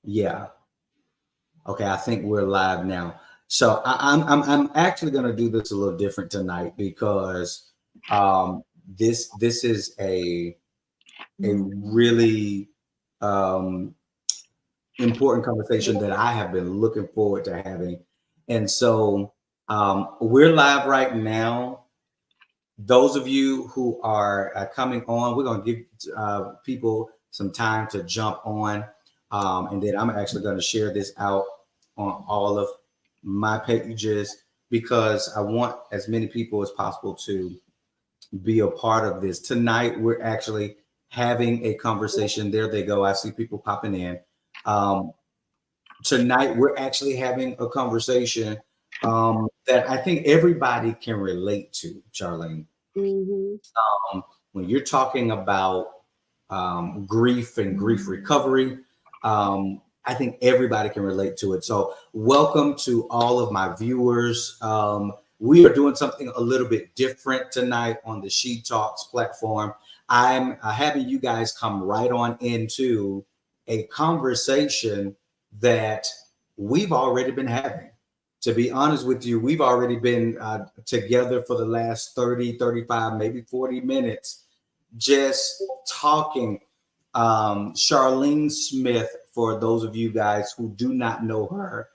Yeah. Okay, I think we're live now. So I'm actually going to do this a little different tonight because this is a really um, important conversation that I have been looking forward to having, and so we're live right now. Those of you who are coming on, we're going to give people some time to jump on. And then I'm actually going to share this out on all of my pages because I want as many people as possible to be a part of this. Tonight, we're actually having a conversation. There they go. I see people popping in. Um, Tonight, we're actually having a conversation that I think everybody can relate to, Charlene. Mm-hmm. When you're talking about grief and grief recovery, I think everybody can relate to it. So, welcome to all of my viewers. We are doing something a little bit different tonight on the She Talks platform. I'm having you guys come right on into a conversation that we've already been having. To be honest with you, we've already been together for the last 30, 35, maybe 40 minutes just talking. Charlene Smith, for those of you guys who do not know her,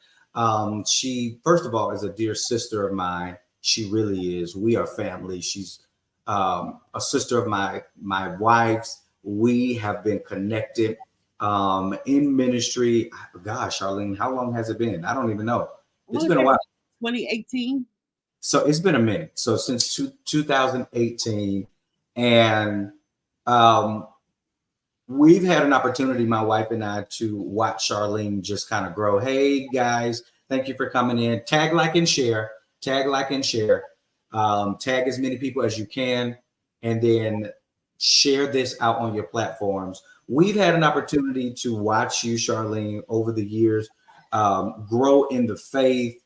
she, first of all, is a dear sister of mine. She really is. We are family. She's a sister of my wife's. We have been connected in ministry. Gosh, Charlene, how long has it been? I don't even know. It's What was been a that? while. 2018. So it's been a minute. So since 2018, and um, we've had an opportunity, my wife and I, to watch Charlene just kind of grow. Hey guys, thank you for coming in. Tag, like, and share. Tag, like, and share. Tag as many people as you can, and then share this out on your platforms. We've had an opportunity to watch you, Charlene, over the years grow in the faith.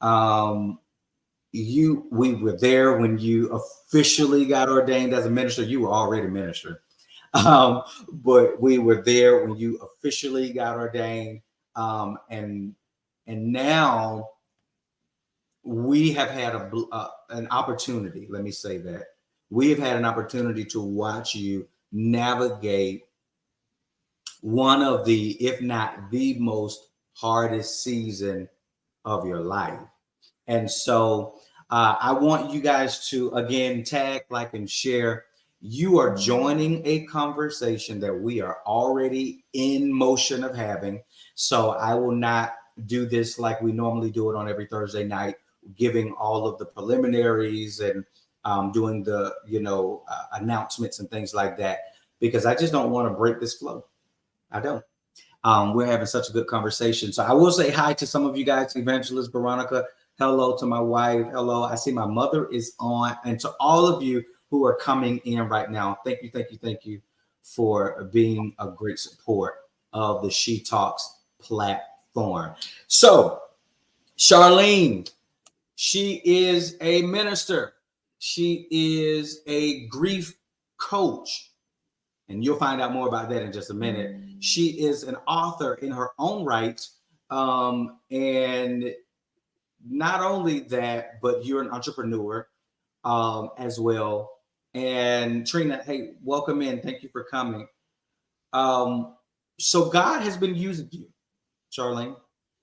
Um, we were there when you officially got ordained as a minister. You were already a minister, um, but we were there when you officially got ordained, and now we have had an opportunity. Let me say that we have had an opportunity to watch you navigate one of the, if not the most hardest season of your life. And so I want you guys to again tag, like, and share. You are joining a conversation that we are already in motion of having. So I will not do this like we normally do it on every Thursday night, giving all of the preliminaries and doing the announcements and things like that, because I just don't want to break this flow. I don't. We're having such a good conversation. So I will say hi to some of you guys, Evangelist Veronica. Hello to my wife. Hello. I see my mother is on. And to all of you who are coming in right now, thank you, thank you, thank you for being a great support of the She Talks platform. So, Charlene, she is a minister. She is a grief coach, and you'll find out more about that in just a minute. She is an author in her own right. And not only that, but you're an entrepreneur as well. And Trina, hey, welcome in. Thank you for coming. Um, so God has been using you, Charlene,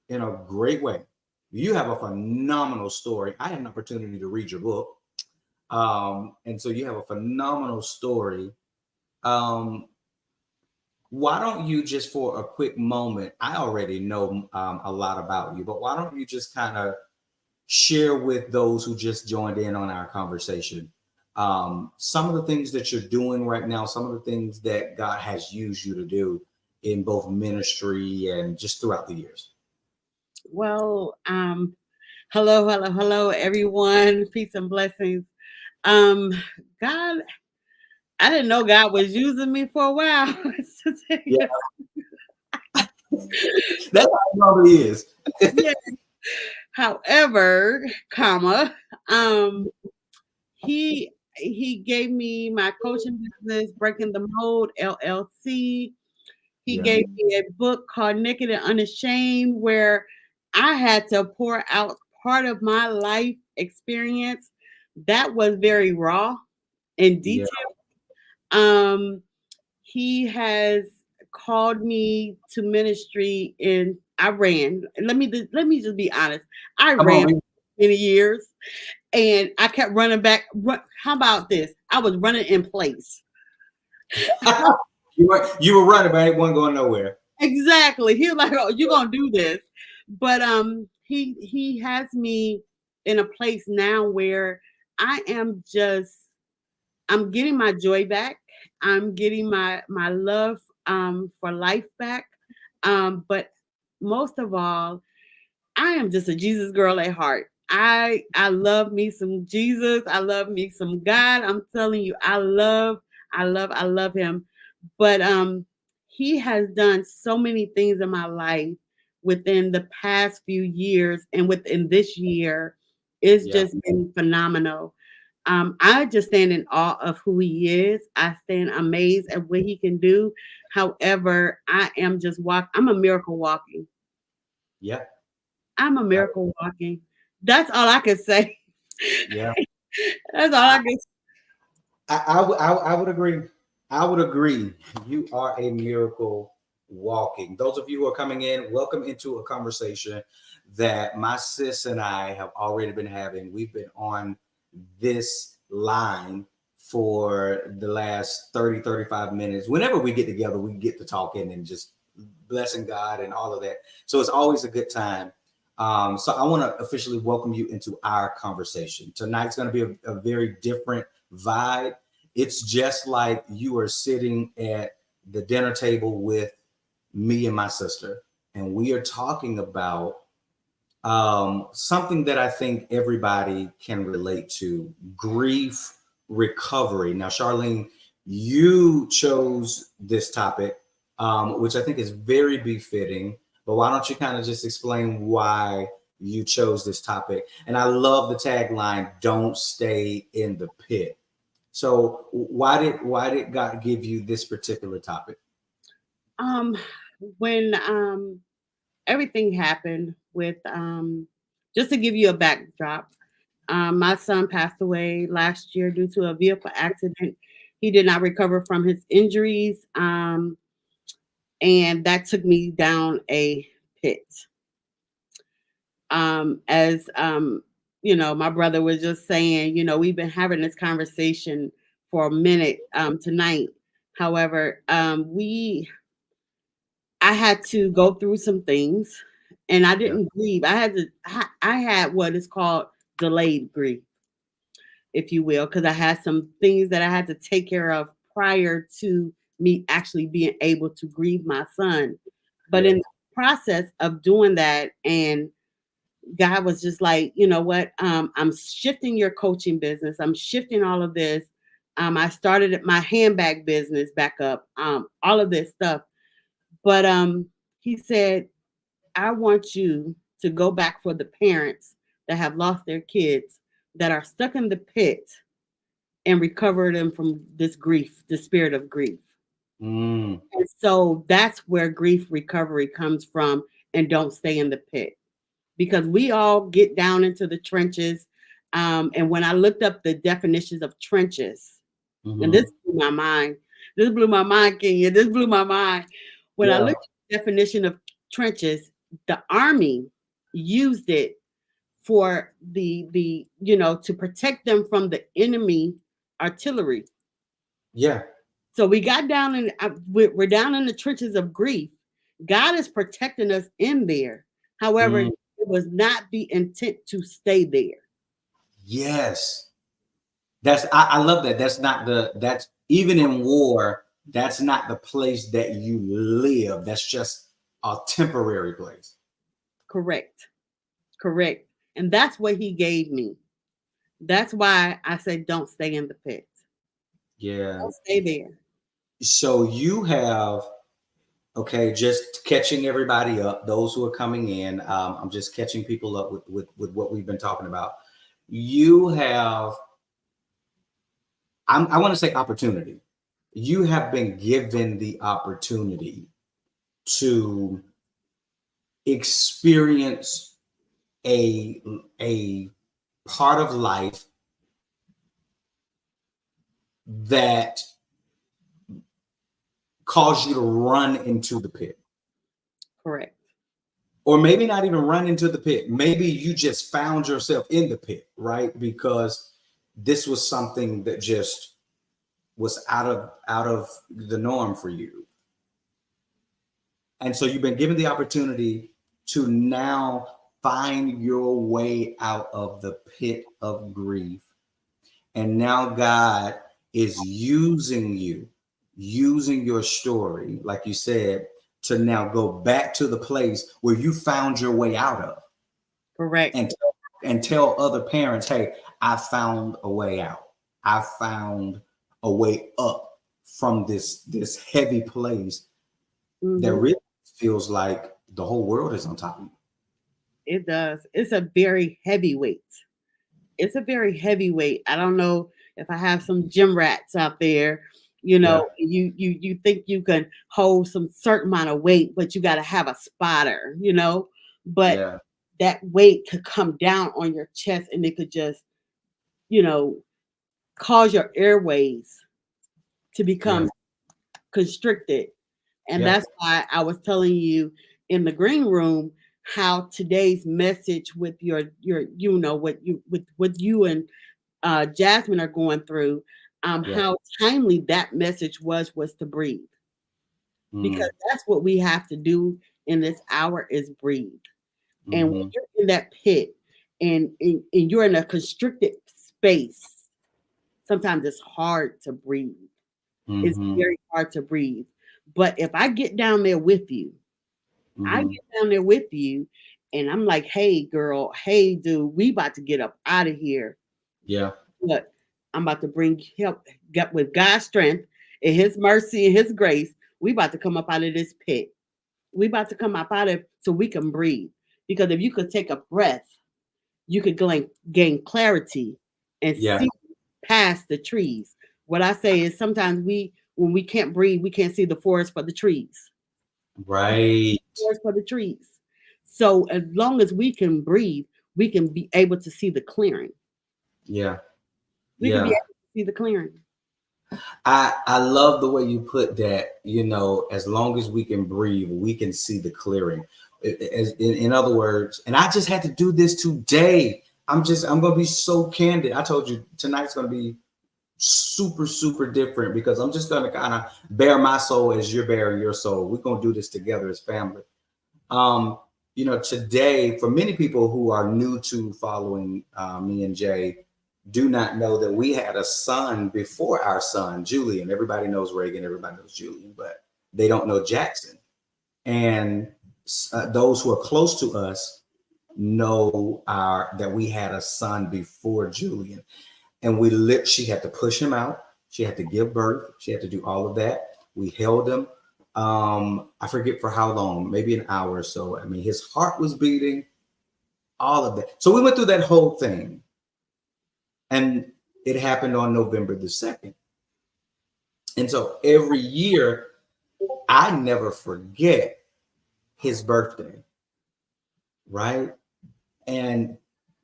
in a great way. You have a phenomenal story. I had an opportunity to read your book. And so you have a phenomenal story. Um, why don't you just for a quick moment, I already know a lot about you, but why don't you just kind of share with those who just joined in on our conversation some of the things that you're doing right now, some of the things that God has used you to do in both ministry and just throughout the years. Well, hello, hello, hello, everyone. Peace and blessings. Um, God, I didn't know God was using me for a while. To tell Yeah, you. that's how it normally is. Yeah. However, comma, um, he gave me my coaching business, Breaking the Mold LLC. He Yeah. gave me a book called Naked and Unashamed, where I had to pour out part of my life experience that was very raw and Yeah. detailed. Um, he has called me to ministry in Iran. Let me just be honest. I Come ran on. for many years and I kept running back. How about this? I was running in place. You were running, but it wasn't going nowhere. Exactly. He was like, "Oh, you're gonna do this," but he has me in a place now where I am just I'm getting my joy back. I'm getting my love for life back. But most of all, I am just a Jesus girl at heart. I love me some Jesus. I love me some God. I'm telling you, I love him. But he has done so many things in my life within the past few years and within this year. It's Yeah. just been phenomenal. I just stand in awe of who he is. I stand amazed at what he can do. However, I'm a miracle walking. Yeah. I'm a miracle walking. That's all I can say. Yeah. That's all I can. I would agree. I would agree. You are a miracle walking. Those of you who are coming in, welcome into a conversation that my sis and I have already been having. We've been on this line for the last 30, 35 minutes. Whenever we get together, we get to talking and just blessing God and all of that. So it's always a good time. So I want to officially welcome you into our conversation. Tonight's going to be a very different vibe. It's just like you are sitting at the dinner table with me and my sister, and we are talking about something that I think everybody can relate to: grief recovery. Now, Charlene, you chose this topic, which I think is very befitting. But why don't you kind of just explain why you chose this topic? And I love the tagline, "Don't stay in the pit." So why did God give you this particular topic? Um, when everything happened with just to give you a backdrop, my son passed away last year due to a vehicle accident. He did not recover from his injuries, and that took me down a pit. As my brother was just saying, we've been having this conversation for a minute tonight. However, I had to go through some things, and I Yeah, didn't grieve. I had what is called delayed grief, if you will, because I had some things that I had to take care of prior to me actually being able to grieve my son. But yeah, in the process of doing that, and God was just like, you know what? I'm shifting your coaching business. I'm shifting all of this. I started my handbag business back up. All of this stuff. But he said, I want you to go back for the parents that have lost their kids, that are stuck in the pit, and recover them from this grief, the spirit of grief. mm, And so that's where grief recovery comes from, and don't stay in the pit, because we all get down into the trenches. And when I looked up the definitions of trenches, and this mhm. blew my mind. This blew my mind, Kenya. This blew my mind. When I Yeah, looked at the definition of trenches, the army used it for the to protect them from the enemy artillery. yeah. So we got down in we're down in the trenches of grief. God is protecting us in there. However, Mm, it was not the intent to stay there. yes. I love that. That's even in war, that's not the place that you live. That's just a temporary place. Correct. Correct. And that's what he gave me. That's why I say don't stay in the pit. Yeah. Don't stay there. So you have, okay, just catching everybody up, those who are coming in. I'm just catching people up with what we've been talking about. You have, I want to say opportunity. You have been given the opportunity to experience a part of life that caused you to run into the pit. Correct. Or maybe not even run into the pit. Maybe you just found yourself in the pit, right? Because this was something that just was out of the norm for you. And so you've been given the opportunity to now find your way out of the pit of grief. And now God is using you, using your story, like you said, to now go back to the place where you found your way out of. Correct. And tell other parents, hey, I found a way out. I found a way up from this heavy place that really feels like the whole world is on top of you. It does. It's a very heavy weight. It's a very heavy weight. I don't know if I have some gym rats out there, you think you can hold some certain amount of weight, but you got to have a spotter, but that weight could come down on your chest and it could just, cause your airways to become constricted. And that's why I was telling you in the green room how today's message with what you and Jasmine are going through, how timely that message was to breathe. Because that's what we have to do in this hour is breathe. And when you're in that pit and you're in a constricted space, sometimes it's hard to breathe. It's very hard to breathe. But if I get down there with you, and I'm like, hey, girl, hey, dude, we about to get up out of here. Yeah. But I'm about to bring help with God's strength and his mercy and his grace. We about to come up out of this pit. We about to come up out of so we can breathe. Because if you could take a breath, you could gain clarity and see past the trees. What I say is sometimes when we can't breathe, we can't see the forest for the trees. Right. Forest for the trees. So as long as we can breathe, we can be able to see the clearing. Yeah. We can be able to see the clearing. I love the way you put that, as long as we can breathe, we can see the clearing. In other words, and I just had to do this today. I'm going to be so candid. I told you tonight's going to be super, super different because I'm just going to kind of bare my soul as you're bearing your soul. We're going to do this together as family. Today, for many people who are new to following me and Jay, do not know that we had a son before our son, Julian. Everybody knows Reagan, everybody knows Julian, but they don't know Jackson. And those who are close to us know that we had a son before Julian. And she had to push him out. She had to give birth. She had to do all of that. We held him. I forget for how long, maybe an hour or so. I mean, his heart was beating, all of that. So we went through that whole thing. And it happened on November the 2nd. And so every year, I never forget his birthday, right? And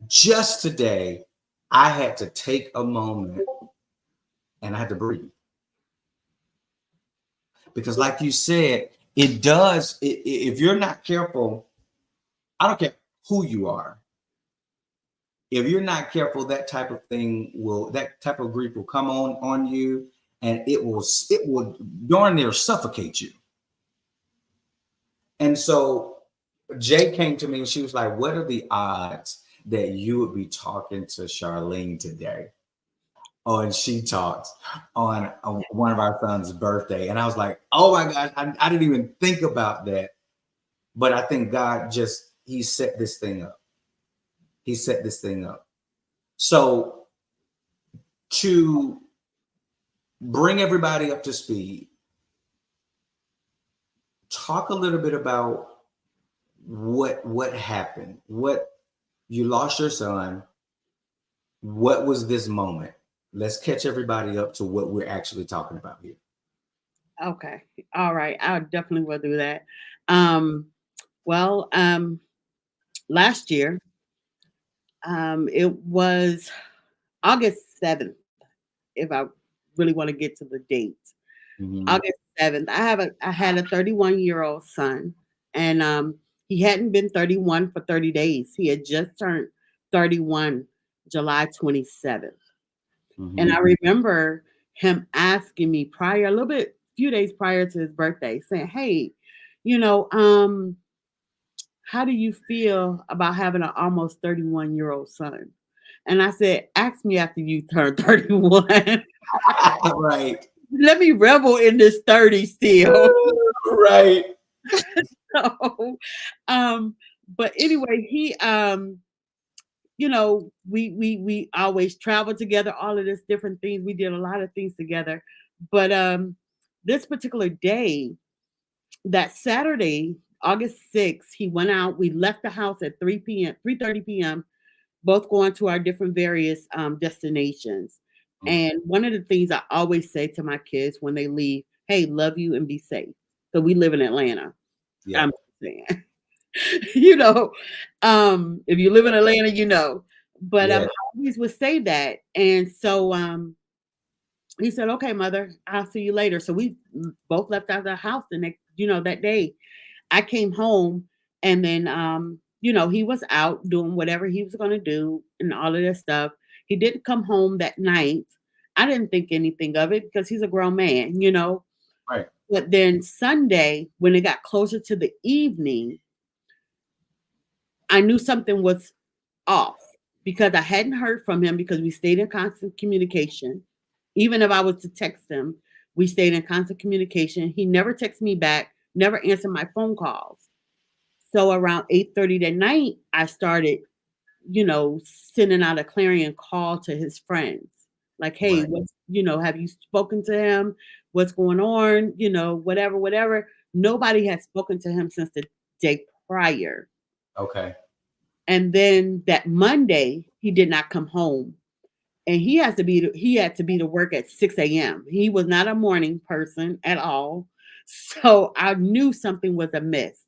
just today, I had to take a moment and I had to breathe. Because like you said, if you're not careful, I don't care who you are. If you're not careful, that type of grief will come on you, and it will darn near suffocate you. And so Jay came to me and she was like, what are the odds that you would be talking to Charlene today? Oh, and she talked on one of our son's birthday. And I was like, oh my gosh, I didn't even think about that. But I think God he set this thing up. He set this thing up. So to bring everybody up to speed, talk a little bit about what happened. You lost your son. What was this moment? Let's catch everybody up to what we're actually talking about here. Okay. All right. I definitely will do that. Um, well, last year, it was August 7th, if I really want to get to the date. Mhm. August 7th. I had a 31-year-old son, and he hadn't been 31 for 30 days. He had just turned 31 July 27th. And Mhm. I remember him asking me prior, a little bit, few days prior to his birthday, saying, "Hey, you know, how do you feel about having an almost 31-year-old son?" And I said, "Ask me after you turn 31." Right. Let me revel in this 30 still. Right. So, um, but anyway, we always traveled together, all of this different things. We did a lot of things together. But this particular day, that Saturday, August 6th, he went out. We left the house at 3 p.m., 3:30 p.m., both going to our different various destinations. Mm. And one of the things I always say to my kids when they leave, hey, love you and be safe. So we live in Atlanta. Yeah. I'm saying, you know, if you live in Atlanta, you know. But Yeah. I always would say that. And so he said, okay, mother, I'll see you later. So we both left out of the house the next, that day. I came home and then he was out doing whatever he was gonna do and all of this stuff. He didn't come home that night. I didn't think anything of it because he's a grown man. Right. But then Sunday, when it got closer to the evening, I knew something was off because I hadn't heard from him because we stayed in constant communication. Even if I was to text him, we stayed in constant communication. He never texted me back, never answered my phone calls. So around 8:30 that night, I started, sending out a clarion call to his friends. Like, hey, Right. have you spoken to him? What's going on? Whatever, whatever. Nobody had spoken to him since the day prior. Okay. And then that Monday, he did not come home. And he had to be to work at 6 a.m. He was not a morning person at all. So I knew something was amiss.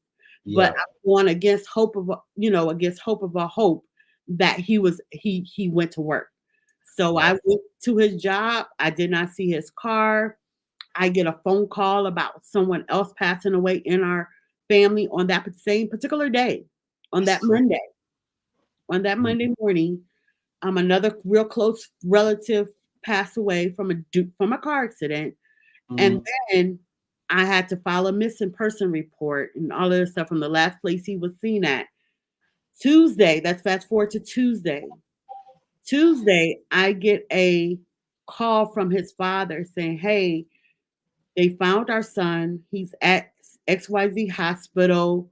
But Yeah. I won against hope of against hope of a hope that he went to work. So I Right. went to his job. I did not see his car. I get a phone call about someone else passing away in our family on that same particular day, on That's that crazy. Monday. On that Mm. Monday morning, another real close relative passed away from a car accident, and Mhm. then I had to file a missing person report and all of this stuff from the last place he was seen at. Tuesday, that's fast forward to Tuesday. Tuesday, I get a call from his father saying, "Hey, they found our son. He's at XYZ hospital,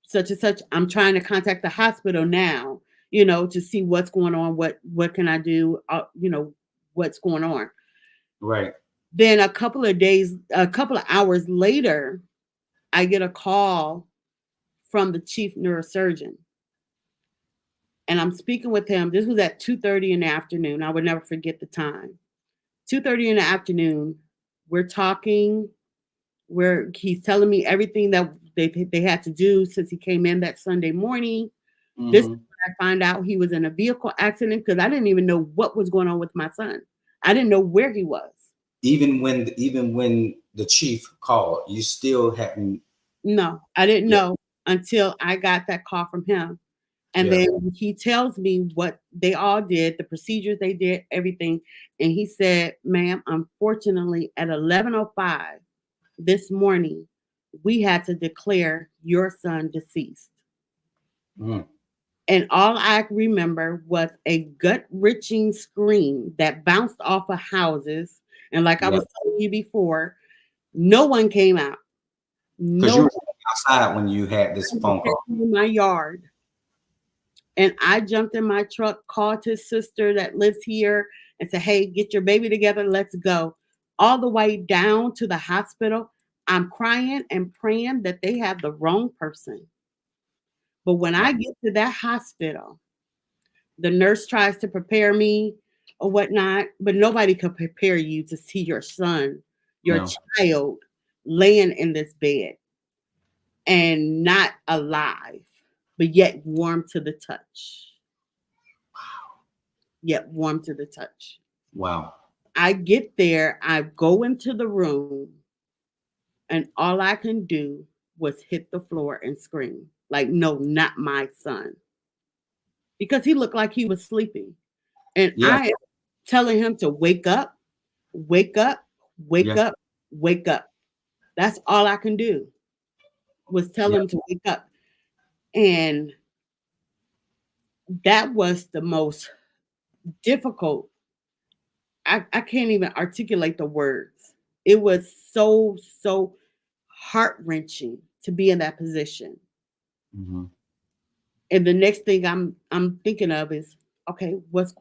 such and such. I'm trying to contact the hospital now, to see what's going on. What can I do? What's going on?" Right. Then a couple of hours later, I get a call from the chief neurosurgeon, and I'm speaking with him. This was at 2:30 in the afternoon. I would never forget the time. 2:30 in the afternoon. We're talking. Where he's telling me everything that they had to do since he came in that Sunday morning. This is Mhm. when I find out he was in a vehicle accident because I didn't even know what was going on with my son. I didn't know where he was. Even when the chief called, you still hadn't. No, I didn't Yeah. know until I got that call from him. And Yeah. then he tells me what they all did, the procedures they did, everything. And he said, ma'am, unfortunately, at 11:05 this morning, we had to declare your son deceased. Mm. And all I remember was a gut wrenching scream that bounced off of houses. And like I Yeah. was telling you before, no one came out. Because No you were one outside when you had this was phone call. in my yard. And I jumped in my truck, called his sister that lives here, and said, hey, get your baby together. Let's go. All the way down to the hospital. I'm crying and praying that they have the wrong person. But when Right. I get to that hospital, the nurse tries to prepare me or whatnot, but nobody could prepare you to see your son, your No. child laying in this bed. and not alive, but yet warm to the touch. Yet warm to the touch. Wow. I get there, I go into the room, and all I can do was hit the floor and scream. Like, no, not my son. Because he looked like he was sleeping. And Yeah. I am telling him to wake up, wake up, wake Yeah. up, wake up. That's all I can do was tell Yeah. him to wake up. And that was the most difficult. I can't even articulate the words. It was so heart wrenching to be in that position. Mm-hmm. And the next thing I'm thinking of is, okay, what's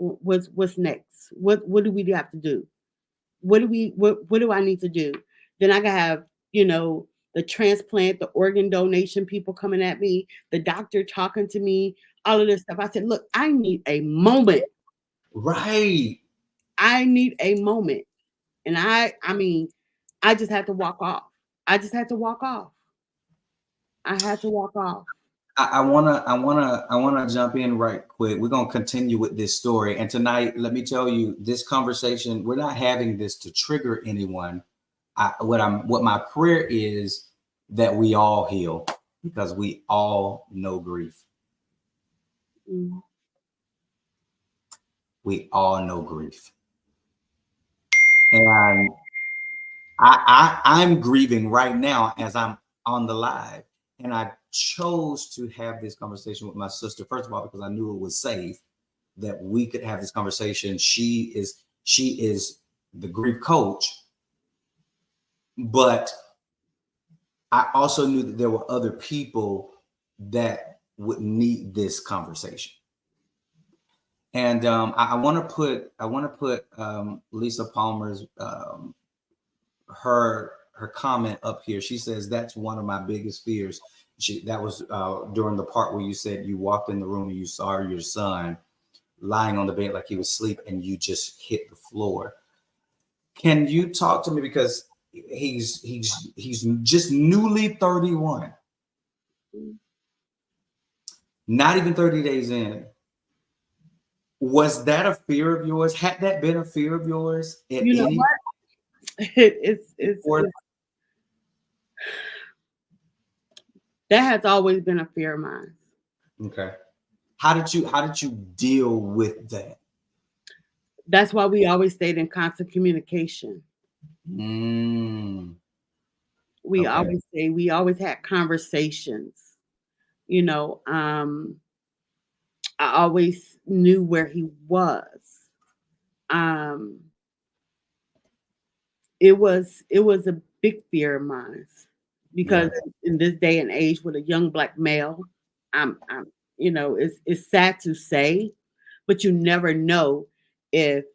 next? What do we have to do? What do I need to do? Then I gotta have, the transplant, the organ donation people coming at me, the doctor talking to me, all of this stuff. I said, look, I need a moment. Right. I need a moment. And I mean, I just had to walk off. I just had to walk off. I had to walk off. I wanna jump in right quick. We're gonna continue with this story. And tonight, let me tell you, this conversation, we're not having this to trigger anyone. What my prayer is that we all heal because we all know grief. Mm. We all know grief. And I'm grieving right now as I'm on the live. And I chose to have this conversation with my sister, first of all, because I knew it was safe that we could have this conversation. She is the grief coach, but I also knew that there were other people that would need this conversation. And I want to put Lisa Palmer's her comment up here. She says that's one of my biggest fears. That was during the part where you said you walked in the room and you saw your son lying on the bed like he was asleep and you just hit the floor. Can you talk to me, because he's just newly 31, not even 30 days in. Was that a fear of yours? Had that been a fear of yours at You know any what? It's point? that has always been a fear of mine. Okay. How did you deal with that? That's why we always stayed in constant communication. Mm, We okay. we always had conversations. You know, I always knew where he was. Um, it was a big fear of mine Yeah. because in this day and age with a young black male, I'm it's sad to say, but you never know if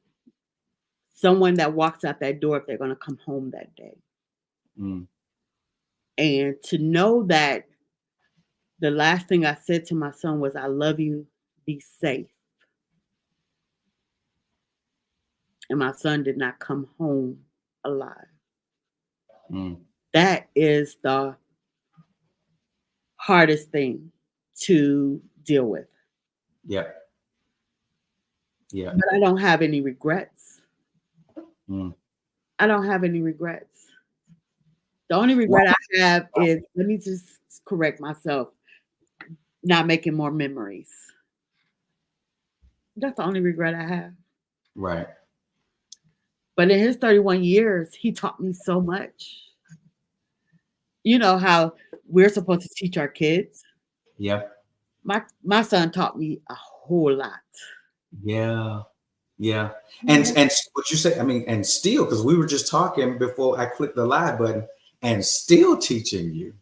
someone that walks out that door if they're going to come home that day. Mm, And to know that the last thing I said to my son was, I love you, be safe. And my son did not come home alive. mm, That is the hardest thing to deal with. yeah. Yeah. But I don't have any regrets. Mm. I don't have any regrets. The only Well, regret I have is, let me just correct myself, not making more memories. That's the only regret I have. right. But in his 31 years, he taught me so much. You know how we're supposed to teach our kids? Yeah. My son taught me a whole lot. Yeah. Yeah. And what you say, I mean, and still, because we were just talking before I clicked the live button, and still teaching you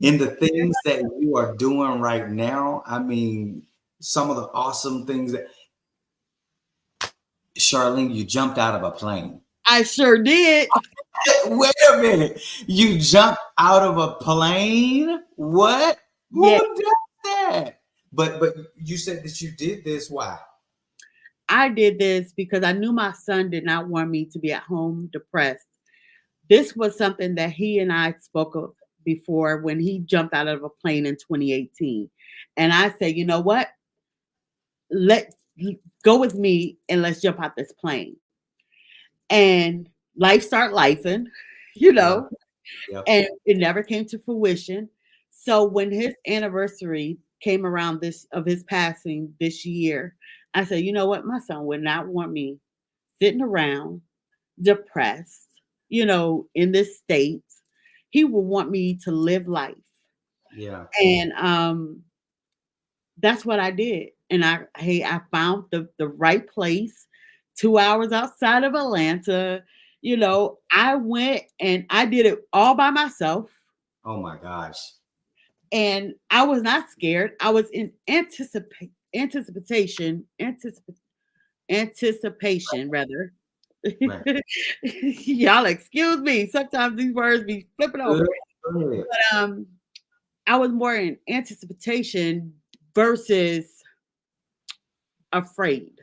in the things that you are doing right now. I mean, some of the awesome things that Charlene, you jumped out of a plane. I sure did. Wait a minute. You jumped out of a plane? What? Who Yeah, does that? But you said that you did this. Why? I did this because I knew my son did not want me to be at home depressed. This was something that he and I spoke of before when he jumped out of a plane in 2018. And I said, you know what? Let's go with me and let's jump out this plane. And life start lifing, you Yeah. know, Yeah. and it never came to fruition. So when his anniversary came around this of his passing this year, I said, you know what? My son would not want me sitting around depressed, in this state. He would want me to live life. Yeah. And that's what I did. And I found the right place 2 hours outside of Atlanta. I went and I did it all by myself. Oh my gosh. And I was not scared. I was in anticipation rather. Right. Y'all excuse me. Sometimes these words be flipping over. Good. But I was more in anticipation versus afraid.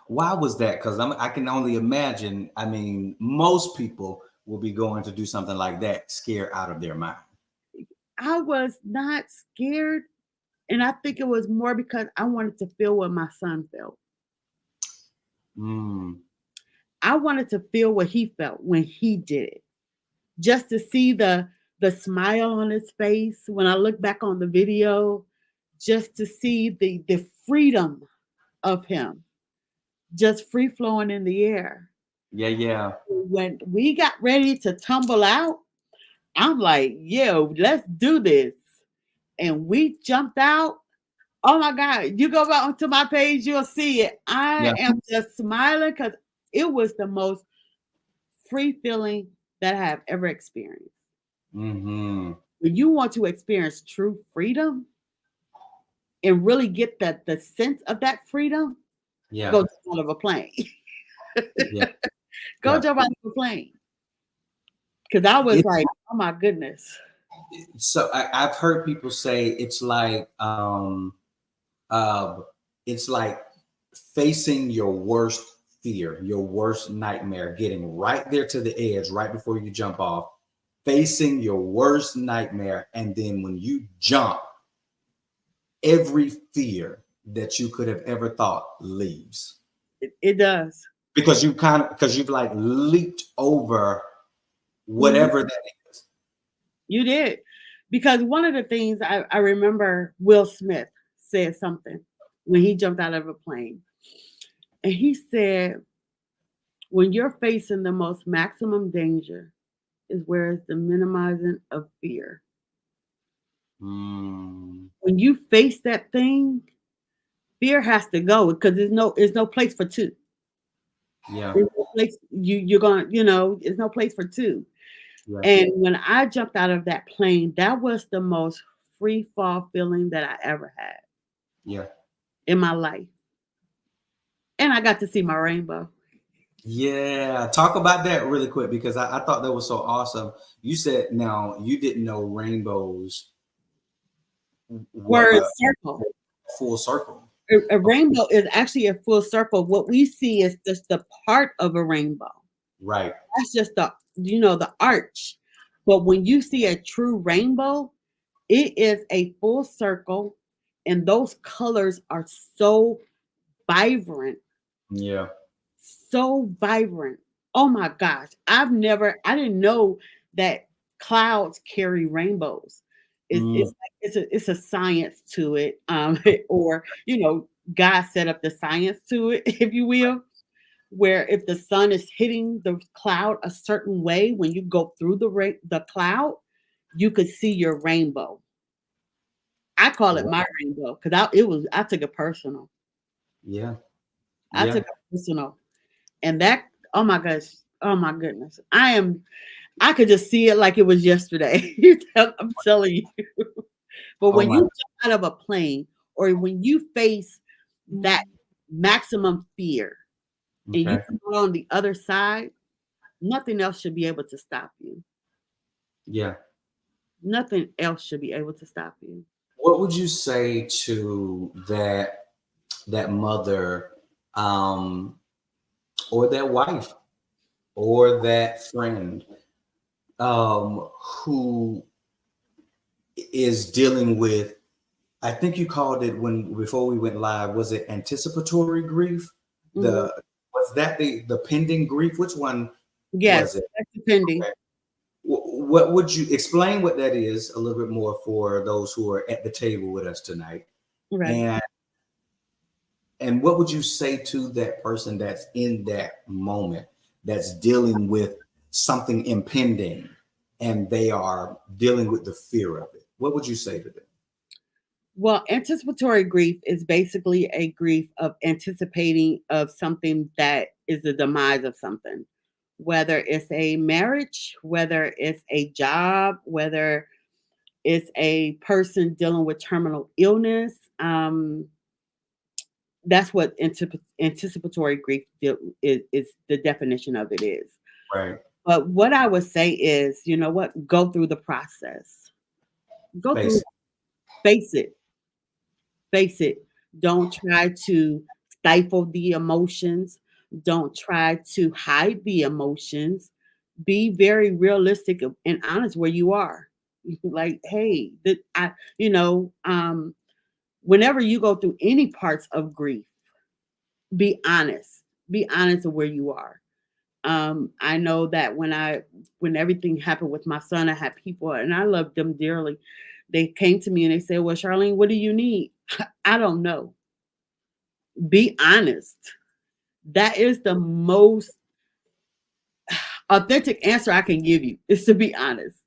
Why was that? Because I can only imagine. I mean, most people will be going to do something like that, scared out of their mind. I was not scared. And I think it was more because I wanted to feel what my son felt. Mm. I wanted to feel what he felt when he did it. Just to see the smile on his face when I look back on the video, just to see the freedom of him, just free flowing in the air. Yeah, yeah. When we got ready to tumble out, I'm like, yo, let's do this. And we jumped out. Oh my God. You go back onto my page, you'll see it. I Yeah. am just smiling because it was the most free feeling that I have ever experienced. Mm-hmm. When you want to experience true freedom and really get the sense of that freedom, Yeah. go jump out of a plane. Yeah. Go Yeah. jump out of a plane. Because I was like, oh my goodness. So I've heard people say it's like facing your worst fear, your worst nightmare, getting right there to the edge right before you jump off, facing your worst nightmare, and then when you jump, every fear that you could have ever thought leaves. It does. Because you've like leaped over Mhm. whatever that is. You did. Because one of the things I remember Will Smith said something when he jumped out of a plane. And he said, when you're facing the most maximum danger is where it's the minimizing of fear. Mm, When you face that thing, fear has to go because there's no place for two. yeah. There's no place you're going, there's no place for two. Yeah. And when I jumped out of that plane, that was the most free fall feeling that I ever had Yeah. in my life. And I got to see my rainbow. Yeah, talk about that really quick because I thought that was so awesome. You said now you didn't know rainbows were Word a circle. full circle. A rainbow is actually a full circle. What we see is just the part of a rainbow. Right. That's just the arch. But when you see a true rainbow, it is a full circle, and those colors are so vibrant, Yeah. so vibrant. Oh my gosh. I didn't know that clouds carry rainbows. Mm, It's a science to it. Or, God set up the science to it, if you will, where if the sun is hitting the cloud a certain way, when you go through the cloud, you could see your rainbow. I call it my rainbow because I took it personal. yeah. I Yeah. took it personal. And that, oh my gosh, oh my goodness. I could just see it like it was yesterday. I'm telling you. But Oh when my. you jump out of a plane or when you face that maximum fear and you Okay. come out on the other side, nothing else should be able to stop you. Yeah. Nothing else should be able to stop you. What would you say to that mother, um, or that wife, or that friend, who is dealing with, I think you called it when before we went live, was it anticipatory grief? Mhm. The was that the pending grief? Which one Yes, was it? that's depending. Okay. What would you explain what that is a little bit more for those who are at the table with us tonight? Right. And what would you say to that person that's in that moment, that's dealing with something impending and they are dealing with the fear of it? What would you say to them? Well, anticipatory grief is basically a grief of anticipating of something that is the demise of something, whether it's a marriage, whether it's a job, whether it's a person dealing with terminal illness. That's what anticipatory grief is the definition of it is. Right. But what I would say is, you know what? Go through the process. Go through, Face face it, face it. Don't try to stifle the emotions. Don't try to hide the emotions. Be very realistic and honest where you are. Like, hey, you know, whenever you go through any parts of grief, be honest. Be honest of where you are. I know that when everything happened with my son, I had people and I loved them dearly. They came to me and they said, "Well, Charlene, what do you need?" I don't know. Be honest. That is the most authentic answer I can give you is to be honest.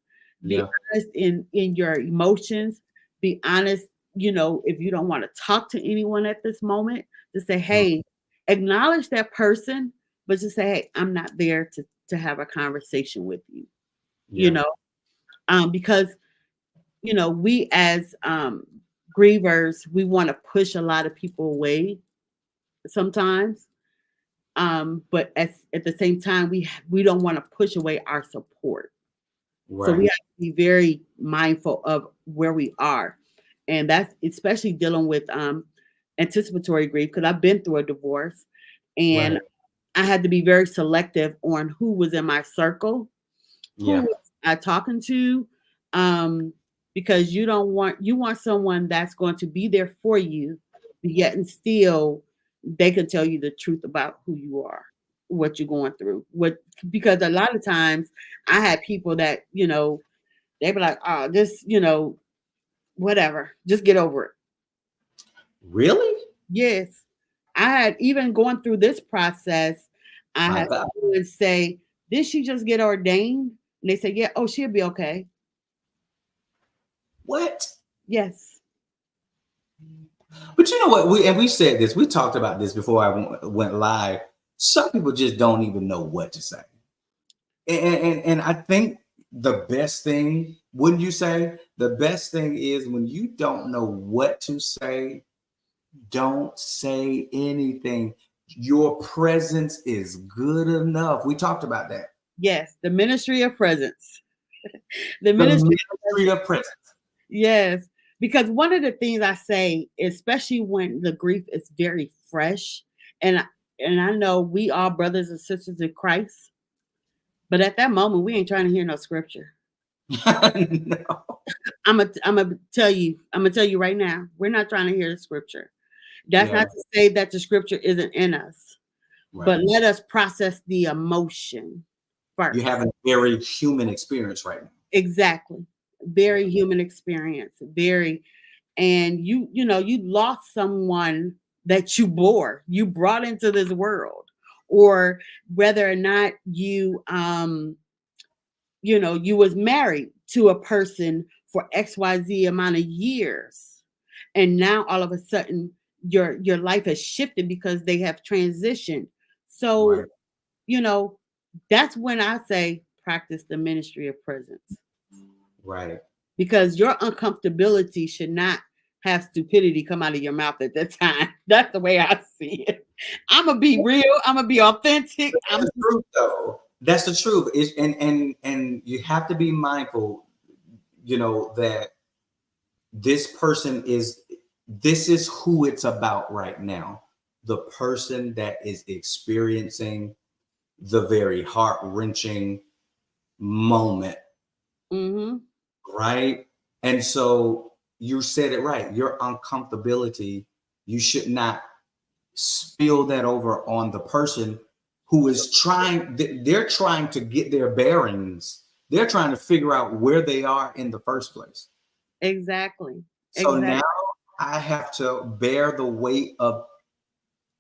Be yeah. honest in your emotions. Be honest, you know, if you don't want to talk to anyone at this moment, to say, Mm, hey, acknowledge that person, but just say, hey, I'm not there to have a conversation with you, you yeah. know, because you know, we as grievers, we want to push a lot of people away sometimes. But at the same time, we don't want to push away our support. So we Right. have to be very mindful of where we are. And that's especially dealing with anticipatory grief because I've been through a divorce and Right. I had to be very selective on who was in my circle, who Yeah. was I talking to, um, because you want someone that's going to be there for you, yet and still they can tell you the truth about who you are, what you're going through. What because a lot of times I had people that, you know, they be like, oh, just, you know, whatever, just get over it. Really? Yes. I had even going through this process, I My had God. someone say, did she just get ordained? And they say, yeah, oh, she'll be okay. What? Yes. But you know what? We said this. We talked about this before I went live. Some people just don't even know what to say, and I think the best thing, wouldn't you say, the best thing is when you don't know what to say, don't say anything. Your presence is good enough. We talked about that. Yes. The ministry of presence. The The ministry of ministry presence. of presence. Yes. Because one of the things I say, especially when the grief is very fresh, and and I know we are brothers and sisters in Christ, but at that moment we ain't trying to hear no scripture. No. I'm gonna tell you right now, we're not trying to hear the scripture. That's Yeah. not to say that the scripture isn't in us, Right. but let us process the emotion You're first. having a very human experience right now. Exactly. Very human experience. Very, and you know, you lost someone that you brought into this world, or whether or not you know, you was married to a person for XYZ amount of years. And now all of a sudden your life has shifted because they have transitioned. So, Right. you know, that's when I say practice the ministry of presence Right. because your uncomfortability should not have stupidity come out of your mouth at that time. That's the way I see it. I'm gonna be real. I'm gonna be authentic. That's the truth, though. That's the truth. And you have to be mindful, that this person is this is who it's about right now. The person that is experiencing the very heart-wrenching moment, hmm right? And so you said it right. Your uncomfortability, you should not spill that over on the person who is trying, they're trying to get their bearings. They're trying to figure out where they are in the first place. Exactly. So Exactly. now I have to bear the weight of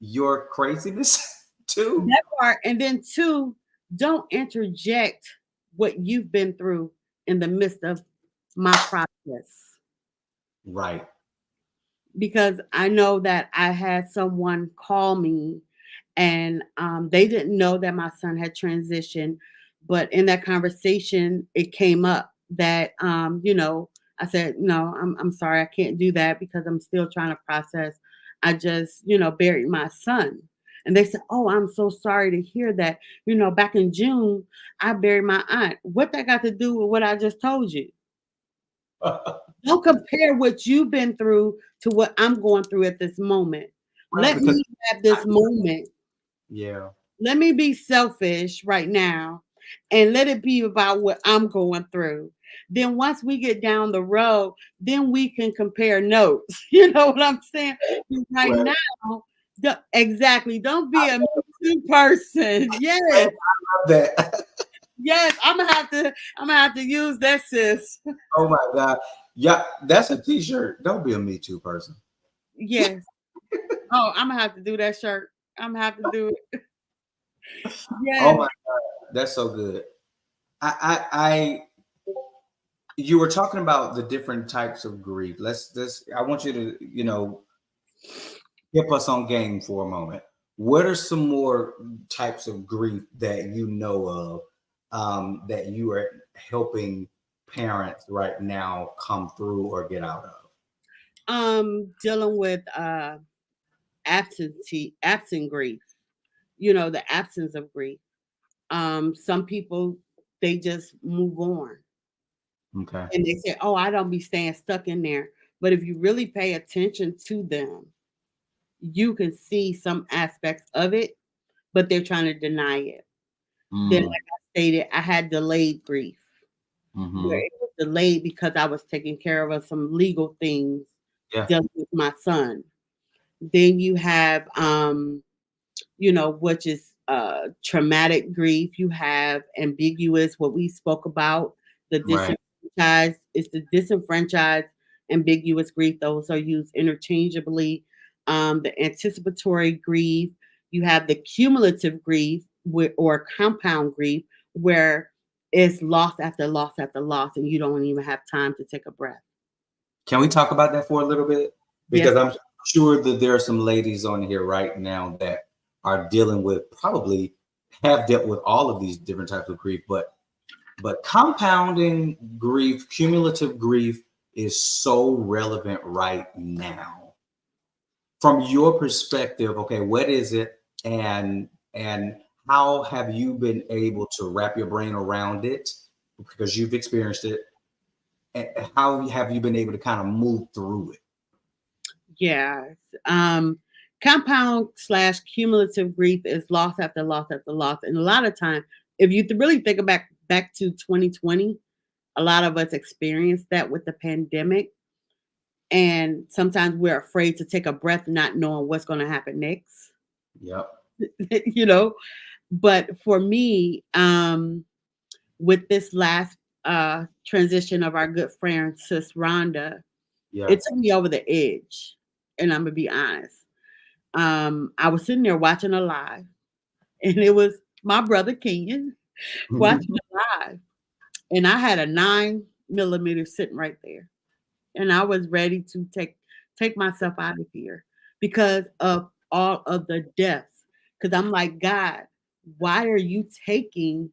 your craziness too. That part. And then two, don't interject what you've been through in the midst of my process. Right. Because I know that I had someone call me and they didn't know that my son had transitioned. But in that conversation, it came up that, I said, no, I'm sorry, I can't do that because I'm still trying to process. I just, buried my son. And they said, oh, I'm so sorry to hear that. Back in June, I buried my aunt. What that got to do with what I just told you? Don't compare what you've been through to what I'm going through at this moment. Right, Let because me have this moment. yeah. Let me be selfish right now and let it be about what I'm going through. Then once we get down the road, then we can compare notes. You know what I'm saying? Right Right. now, exactly. Don't be a me too person. Yes, That. yes. I'm gonna have to use that, sis. Oh my God. Yeah, that's a t-shirt. Don't be a Me Too person. Yes. Oh, I'm gonna have to do that shirt. I'm gonna have to do it. Oh Yes. my, that's so good. I you were talking about the different types of grief. Let's I want you to, keep us on game for a moment. What are some more types of grief that you know of, that you are helping parents right now come through or get out of? Dealing with absent grief. The absence of grief. Some people, they just move on Okay. and they say, oh, I don't be staying stuck in there. But if you really pay attention to them, you can see some aspects of it, but they're trying to deny it. Then, like Mm, I stated, I had delayed grief where hmm. it was delayed because I was taking care of some legal things Yeah. dealing with my son. Then you have which is traumatic grief. You have ambiguous, what we spoke about, the Right. disenfranchised. It's the disenfranchised, ambiguous grief. Those are used interchangeably. The anticipatory grief. You have the cumulative grief or compound grief, where it's loss after loss after loss, and you don't even have time to take a breath. Can we talk about that for a little bit? Yes. Because I'm sure that there are some ladies on here right now that are dealing with, probably have dealt with all of these different types of grief, but compounding grief, cumulative grief is so relevant right now. From your perspective, okay, what is it, and how have you been able to wrap your brain around it, because you've experienced it, and how have you been able to kind of move through it? Yes. Um, Compound slash cumulative grief is loss after loss after loss. And a lot of time, if you really think back to 2020, a lot of us experienced that with the pandemic. And sometimes we're afraid to take a breath, not knowing what's going to happen next. Yep. you know. But for me, with this last transition of our good friend Sis Rhonda, Yeah. it took me over the edge. And I'm gonna be honest. I was sitting there watching a live, and it was my brother Kenyon watching a live, and I had a 9mm sitting right there, and I was ready to take myself out of here because of all of the deaths. Because I'm like, God, why are you taking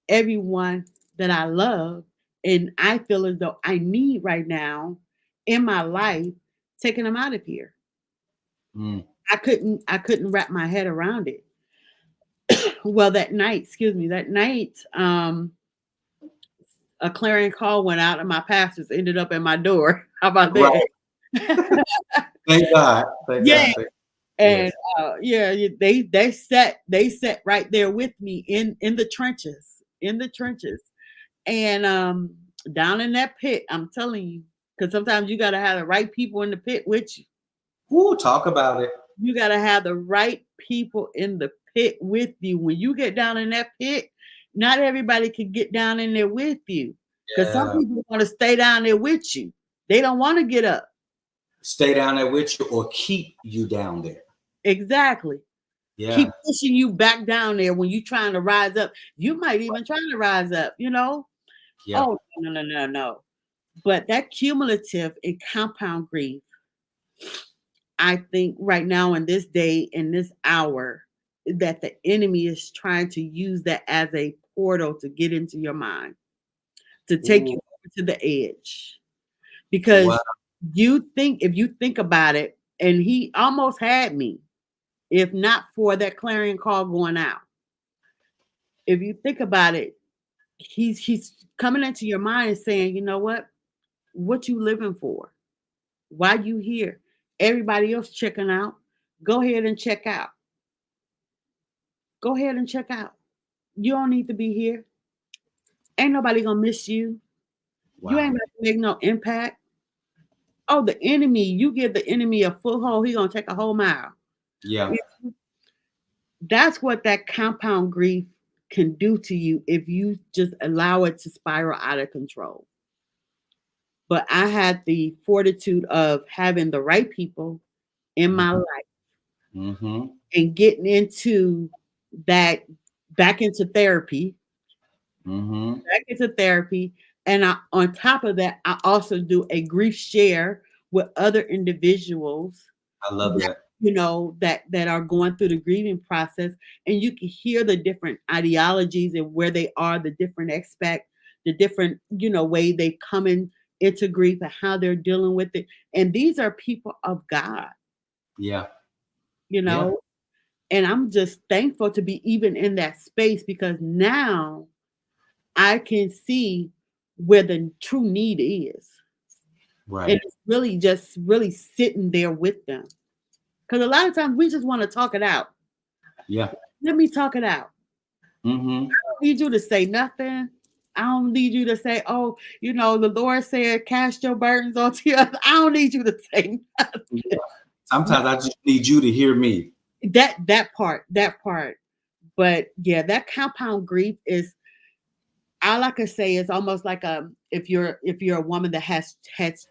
everyone that I love and I feel as though I need right now in my life, taking them out of here? Mm, I couldn't wrap my head around it. Well, that night, a clarion call went out and my pastors ended up at my door. How about that? right. Thank God. Thank Yeah. God. And Yes. they sat right there with me in the trenches, and down in that pit, I'm telling you. Because sometimes you got to have the right people in the pit with you. Ooh, talk about it. You got to have the right people in the pit with you. When you get down in that pit, not everybody can get down in there with you. Because some Yeah. people want to stay down there with you. They don't want to get up. Stay down there with you or keep you down there. Exactly. Yeah. Keep pushing you back down there when you're trying to rise up. You might even try to rise up, you know? Yeah. Oh, no. But that cumulative and compound grief, I think right now in this day, in this hour, that the enemy is trying to use that as a portal to get into your mind, to take Ooh, you over to the edge. Because wow. if you think about it, and he almost had me, if not for that clarion call going out. If you think about it, he's coming into your mind and saying, you know what you living for? Why you here? Everybody else checking out. Go ahead and check out. Go ahead and check out. You don't need to be here. Ain't nobody gonna miss you. You ain't Wow. gonna make no impact. Oh, the enemy, you give the enemy a foothold, he gonna take a whole mile. Yeah. That's what that compound grief can do to you if you just allow it to spiral out of control. But I had the fortitude of having the right people in my life Mm-hmm. and getting into that back into therapy, Mm-hmm. back into therapy. And on top of that, I also do a grief share with other individuals I love that that. that are going through the grieving process, and you can hear the different ideologies and where they are, the different aspect, the different way they come into grief and how they're dealing with it. And these are people of God, Yeah. you Yeah. know. And I'm just thankful to be even in that space because now I can see where the true need is. And Right. it's really just really sitting there with them. Because a lot of times we just want to talk it out. Yeah. Let me talk it out. Mm-hmm. I don't need you to say nothing. I don't need you to say, oh, the Lord said, cast your burdens onto you. I don't need you to say Yeah. nothing. Sometimes I just need you to hear me. That part. But yeah, that compound grief is all I could say is almost like if you're a woman that has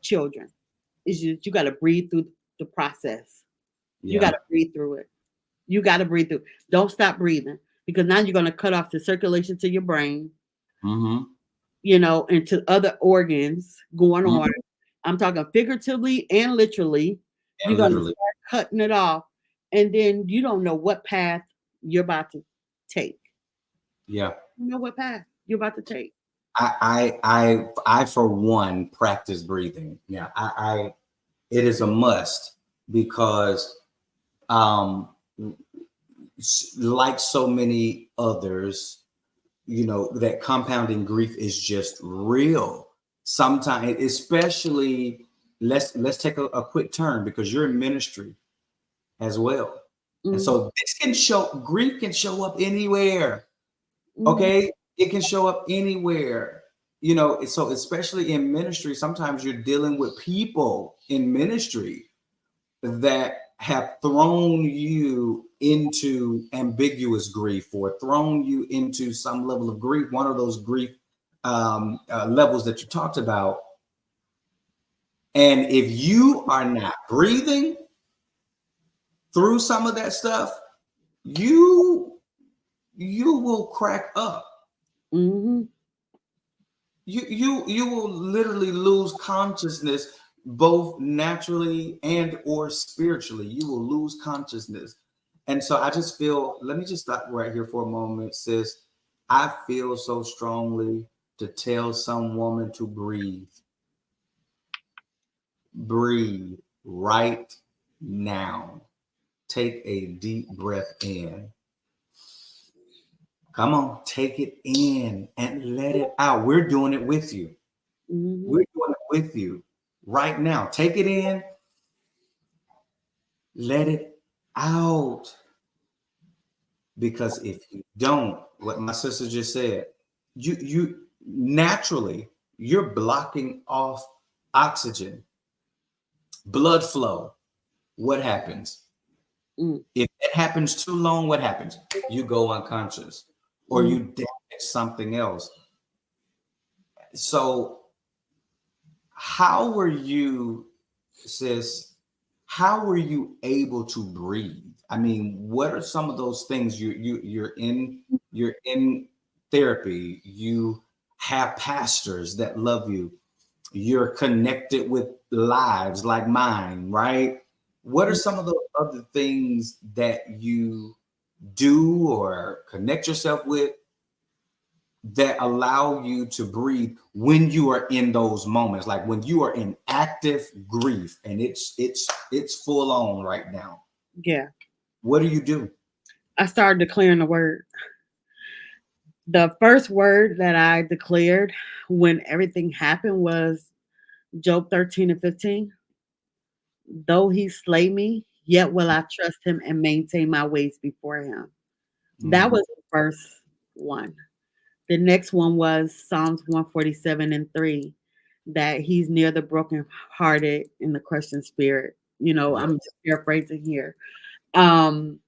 children, is you got to breathe through the process. You got Yeah. to breathe through it. You got to breathe through. Don't stop breathing because now you're going to cut off the circulation to your brain, Mm-hmm. and to other organs going Mm-hmm. on. I'm talking figuratively and literally. You're And going to literally. start cutting it off, and then you don't know what path you're about to take. Yeah. You know what path you're about to take. I for one practice breathing. Yeah. It is a must because um like so many others, that compounding grief is just real. Sometimes, especially, let's take a quick turn because you're in ministry as well. And Mm-hmm. so grief can show up anywhere. Mm-hmm. Okay. It can show up anywhere. So especially in ministry, sometimes you're dealing with people in ministry that have thrown you into ambiguous grief or thrown you into some level of grief, one of those grief levels that you talked about. And if you are not breathing through some of that stuff, you will crack up. Mm-hmm. You will literally lose consciousness both naturally and or spiritually. You will lose consciousness. And so I just feel, let me just stop right here for a moment, sis. I feel so strongly to tell some woman to breathe. Breathe right now. Take a deep breath in. Come on, take it in and let it out. We're doing it with you. Mm-hmm. We're doing it with you right now. Take it in, let it out. Because if you don't, what my sister just said, you naturally you're blocking off oxygen, blood flow, what happens? Mm. If it happens too long, what happens? You go unconscious or Mm. you damage something else. So, how were you, sis? How were you able to breathe? I mean, what are some of those things you're in therapy, you have pastors that love you, you're connected with lives like mine, right? What are some of the other things that you do or connect yourself with that allow you to breathe when you are in those moments, like when you are in active grief and it's full on right now? Yeah. What do you do? I started declaring the word. The first word that I declared when everything happened was Job 13:15. Though he slay me, yet will I trust him and maintain my ways before him. That Mhm. was the first one. The next one was Psalms 147:3, that he's near the brokenhearted and the crushed in spirit. Yeah. I'm just paraphrasing here. Um,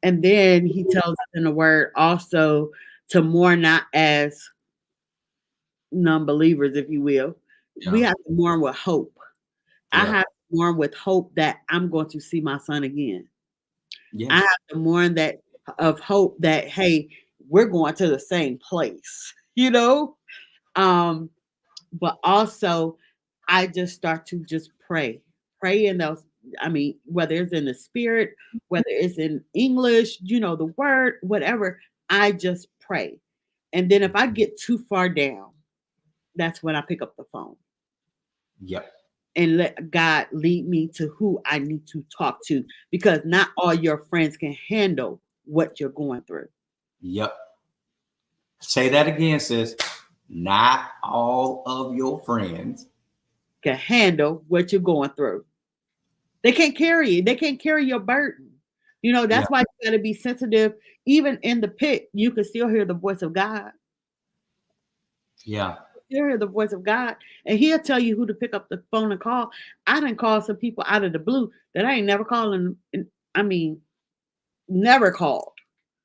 and then he tells us in the word also to mourn not as non-believers, if you will. We Yeah. have to mourn with hope. I Yeah. have to mourn with hope that I'm going to see my son again. I Yes. have to mourn that of hope that, hey, we're going to the same place, Um, but also I just start to just pray. Pray in those, I mean, whether it's in the spirit, whether it's in English, the word, whatever, I just pray. And then if I get too far down, that's when I pick up the phone Yep. and let God lead me to who I need to talk to, because not all your friends can handle what you're going through. Yep. Say that again, sis. Not all of your friends. Can handle what you're going through. They can't carry it. They can't carry your burden. Yeah. That's why you got to be sensitive. Even in the pit, you can still hear the voice of God. Yeah. Still hear the voice of God, and He'll tell you who to pick up the phone and call. I done called some people out of the blue that I ain't never calling. I mean, never called.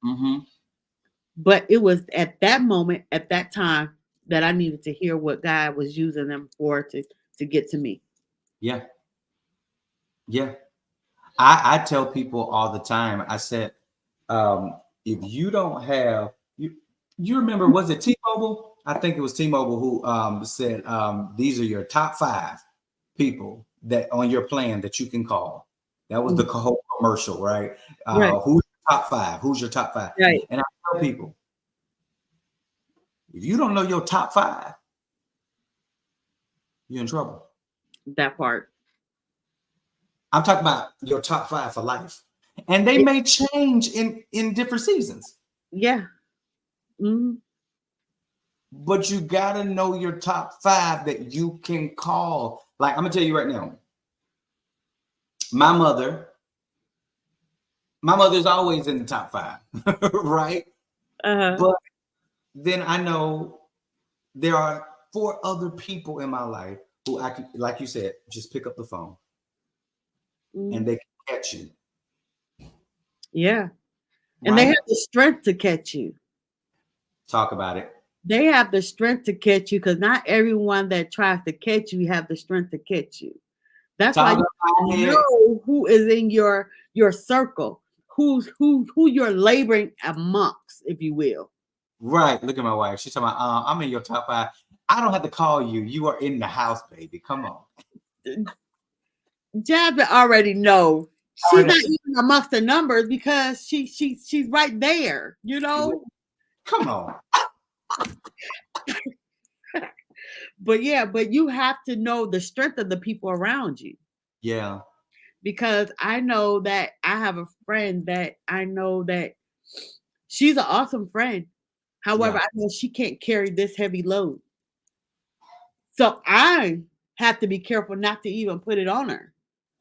Mm-hmm. But it was at that moment, at that time, that I needed to hear what God was using them for to get to me. Yeah. Yeah. I tell people all the time, I said, if you don't have you remember, was it T-Mobile? I think it was T-Mobile who said these are your top 5 people that on your plan that you can call. That was the Mm. whole commercial, right? Right, Who's your top 5? Who's your top 5? right. And I tell people, if you don't know your top 5, you're in trouble. That part. I'm talking about your top 5 for life. And they It- may change in different seasons. yeah. Mhm. But you gotta know your top 5 that you can call. Like, I'm gonna tell you right now, my mother, my mother's always in the top 5, right? Uh-huh. But then I know there are 4 other people in my life who I can, like you said, just pick up the phone and Mhm. they can catch you, Yeah. And they have right? the strength to catch you. Talk about it. They have the strength to catch you, because not everyone that tries to catch you have the strength to catch you. That's why Talk you about it. know who is in your circle, who you're laboring amongst, if you will. Right. Look at my wife. She's talking about, I'm in your top 5. I don't have to call you. You are in the house, baby. Come on. Jasmine already know All she's right. not even amongst the numbers, because she's right there. Come on. But yeah, but you have to know the strength of the people around you, Yeah. because I know that I have a friend that I know that she's an awesome friend. However, Yeah. I know she can't carry this heavy load. So I have to be careful not to even put it on her.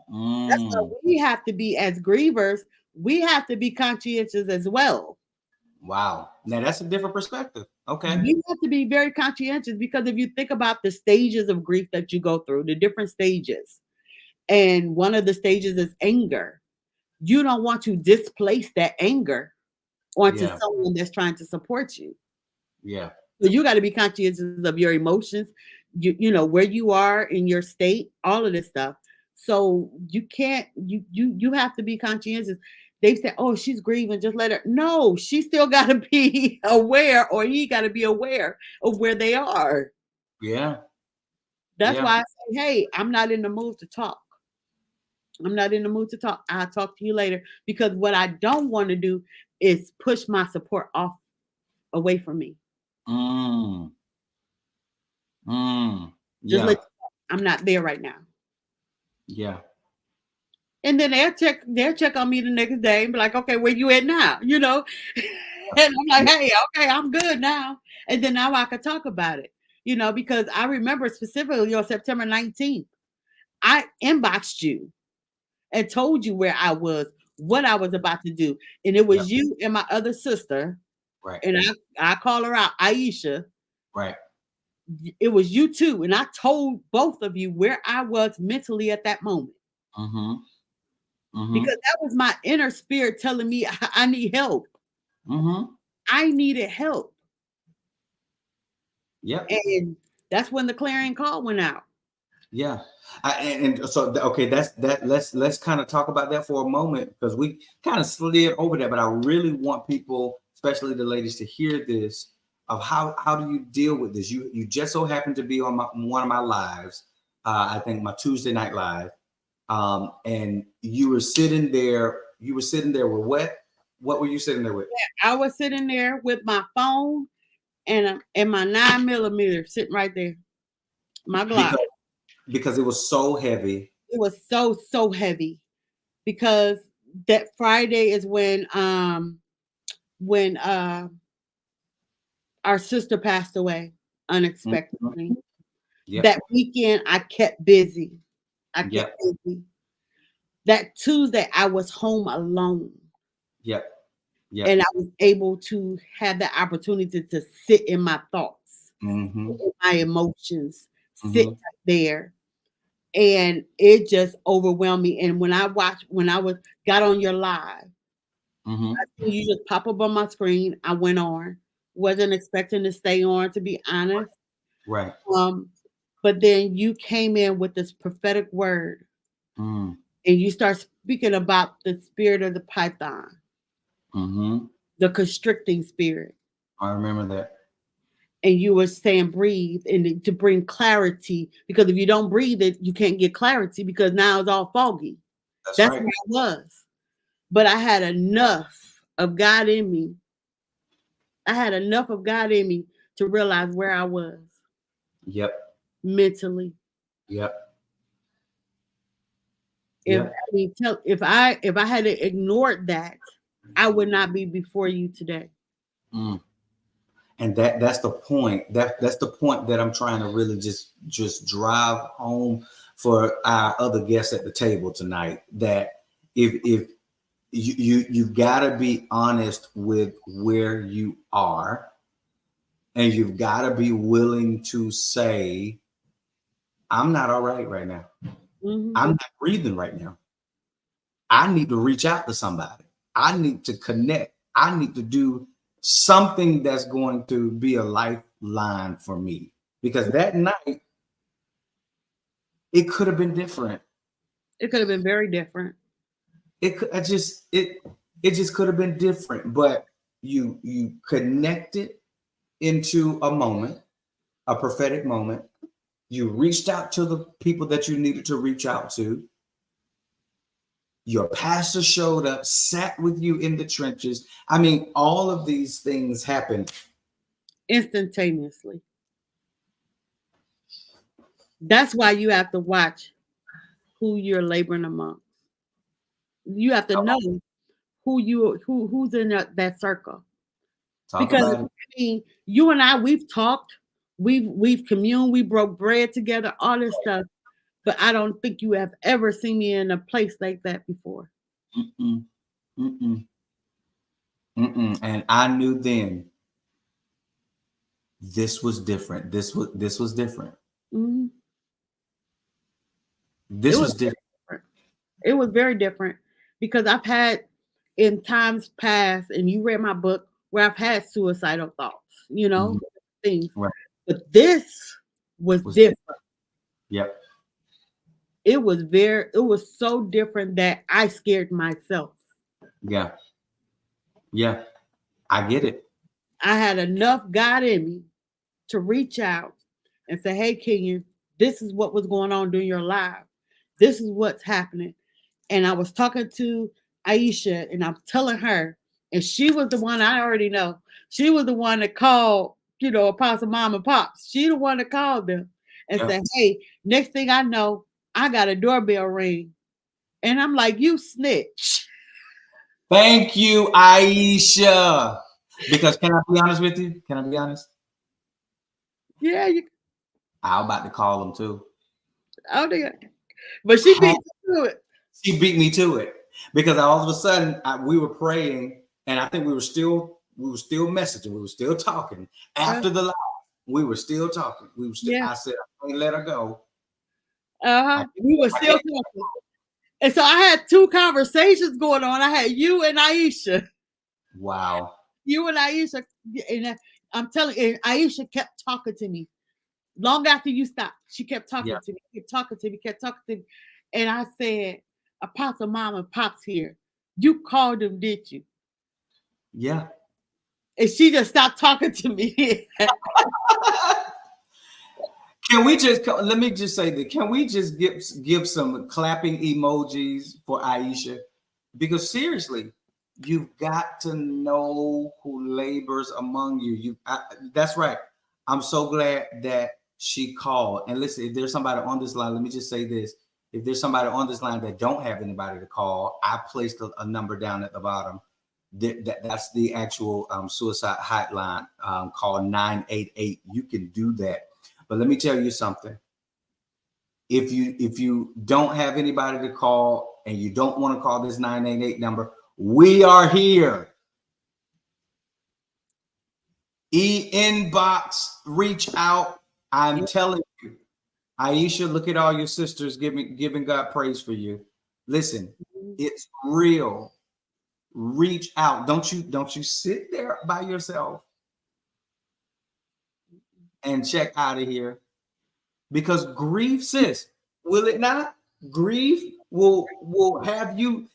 That's why Mm. we have to be, as grievers, we have to be conscientious as well. Wow. Now that's a different perspective. Okay. You have to be very conscientious because if you think about the stages of grief that you go through, the different stages, and one of the stages is anger. You don't want to displace that anger onto Yeah. someone that's trying to support you. Yeah. So you got to be conscientious of your emotions, you know where you are in your state, all of this stuff. So you can't you have to be conscientious. They say, "Oh, she's grieving, just let her." No, she still got to be aware, or he got to be aware of where they are. Yeah. That's Yeah. why I say, "Hey, I'm not in the mood to talk. I'm not in the mood to talk. I'll talk to you later." Because what I don't want to do is push my support off away from me. Mm. Mm. Just let Yeah. I'm not there right now. Yeah. And then they'll check on me the next day and be like, "Okay, where you at now?" You know? And I'm like, Yeah. "Hey, okay, I'm good now." And then now I could talk about it, because I remember specifically on September 19th, I inboxed you and told you where I was, what I was about to do. And it Yeah. was you and my other sister, Right. and I call her out, Aisha. Right. It was you too. And I told both of you where I was mentally at that moment. Mm-hmm. Mm-hmm. Because that was my inner spirit telling me I need help. Mm-hmm. I needed help. Yep. And that's when the clarion call went out. Yeah. And so okay, that's that. Let's kind of talk about that for a moment because we kind of slid over that, but I really want people, especially the ladies, to hear this of how do you deal with this? You just so happen to be on one of my lives, I think my Tuesday night live, and you were sitting there. You were sitting there with what? What were you sitting there with? I was sitting there with my phone and my 9mm sitting right there. My Glock. Because because it was so heavy. It was so heavy because that Friday is when our sister passed away Mhm. unexpectedly. Yep. That weekend I kept busy. I kept Yep. busy. That Tuesday I was home alone. Yep. And Yep. I was able to have the opportunity to sit in my thoughts, Mm-hmm. in my emotions, sit Mm-hmm. right there. And it just overwhelmed me. And when I was got on your live, Mm-hmm. I seen you just pop up on my screen. I went on. Wasn't expecting to stay on, to be honest. Right. Um, but then you came in with this prophetic word Mm. and you start speaking about the spirit of the python, Mm-hmm. the constricting spirit. I remember that. And you were saying breathe and to bring clarity, because if you don't breathe it, you can't get clarity because now it's all foggy. That's That's right. where I was. But I had enough of God in me. I had enough of God in me to realize where I was Yep. mentally. Yep. If Yep. I mean, if I had ignored that, I would not be before you today. Mm. And that's the point. That's the point that I'm trying to really just drive home for our other guests at the table tonight. That if you gotta be honest with where you are, and you've got to be willing to say, I'm not all right now. Mhm. I'm not breathing right now. I need to reach out to somebody. I need to connect. I need to do something that's going to be a lifeline for me. Because that night, it could have been different. It could have been very different. It could I just it just could have been different. But you connected into a moment, a prophetic moment. You reached out to the people that you needed to reach out to. Your pastor showed up, sat with you in the trenches. I mean, all of these things happened. Instantaneously. That's why you have to watch who you're laboring among. You have to Come know on, who's in that circle. talk Because about it. I mean, you and I, we've talked, we've communed, we broke bread together, all this stuff. But I don't think you have ever seen me in a place like that before. Mm-mm, mm-mm, mm-mm. And I knew then this was different. This was different. Mhm. It This was was different. different. It was very different because I've had in times past, and you read my book, where I've had suicidal thoughts, Mhm. things. Right. But this was Was different. Yep. It was so different that I scared myself. Yeah. Yeah. I get it. I had enough God in me to reach out and say, "Hey, Kenyon, this is what was going on during your life. This is what's happening." And I was talking to Aisha, and I'm telling her, and she was the one I already know. She was the one that called, Apostle Mom and Pops. She the one that called them and Yeah. said, "Hey, next thing I know, I got a doorbell ring." And I'm like, "You snitch." Thank you, Aisha. Because can I be honest with you? Can I be honest? Yeah, I was about to call them too. oh dear. But she beat you to it. She beat me to it because all of a sudden we were praying, and I think we were still messaging, we were still talking after the live. We were still talking. Yeah. I said, I can't let her go. I, We were I still can't. talking. And so I had two conversations going on. I had you and Aisha. Wow. You and Aisha. And I'm telling you, and Aisha kept talking to me. Long after you stopped, she kept Yeah. talking to me, kept talking to me, kept talking to me. And I said, "Apostle Mom and Pops here. You called them, did you?" Yeah. And she just stopped talking to me. Can we just let me just say that? Can we just give some clapping emojis for Aisha? Because seriously, you've got to know who labors among you. That's right. I'm so glad that she called. And listen, if there's somebody on this line, let me just say this: if there's somebody on this line that don't have anybody to call, I placed a number down at the bottom. That's the actual suicide hotline, called 988. You can do that. But let me tell you something. If you don't have anybody to call and you don't want to call this 988 number, we are here. Inbox, reach out. I'm telling you, Aisha, look at all your sisters giving God praise for you. Listen, it's real. Reach out. Don't you sit there by yourself and check out of here. Because grief, sis, will it not? Grief will have you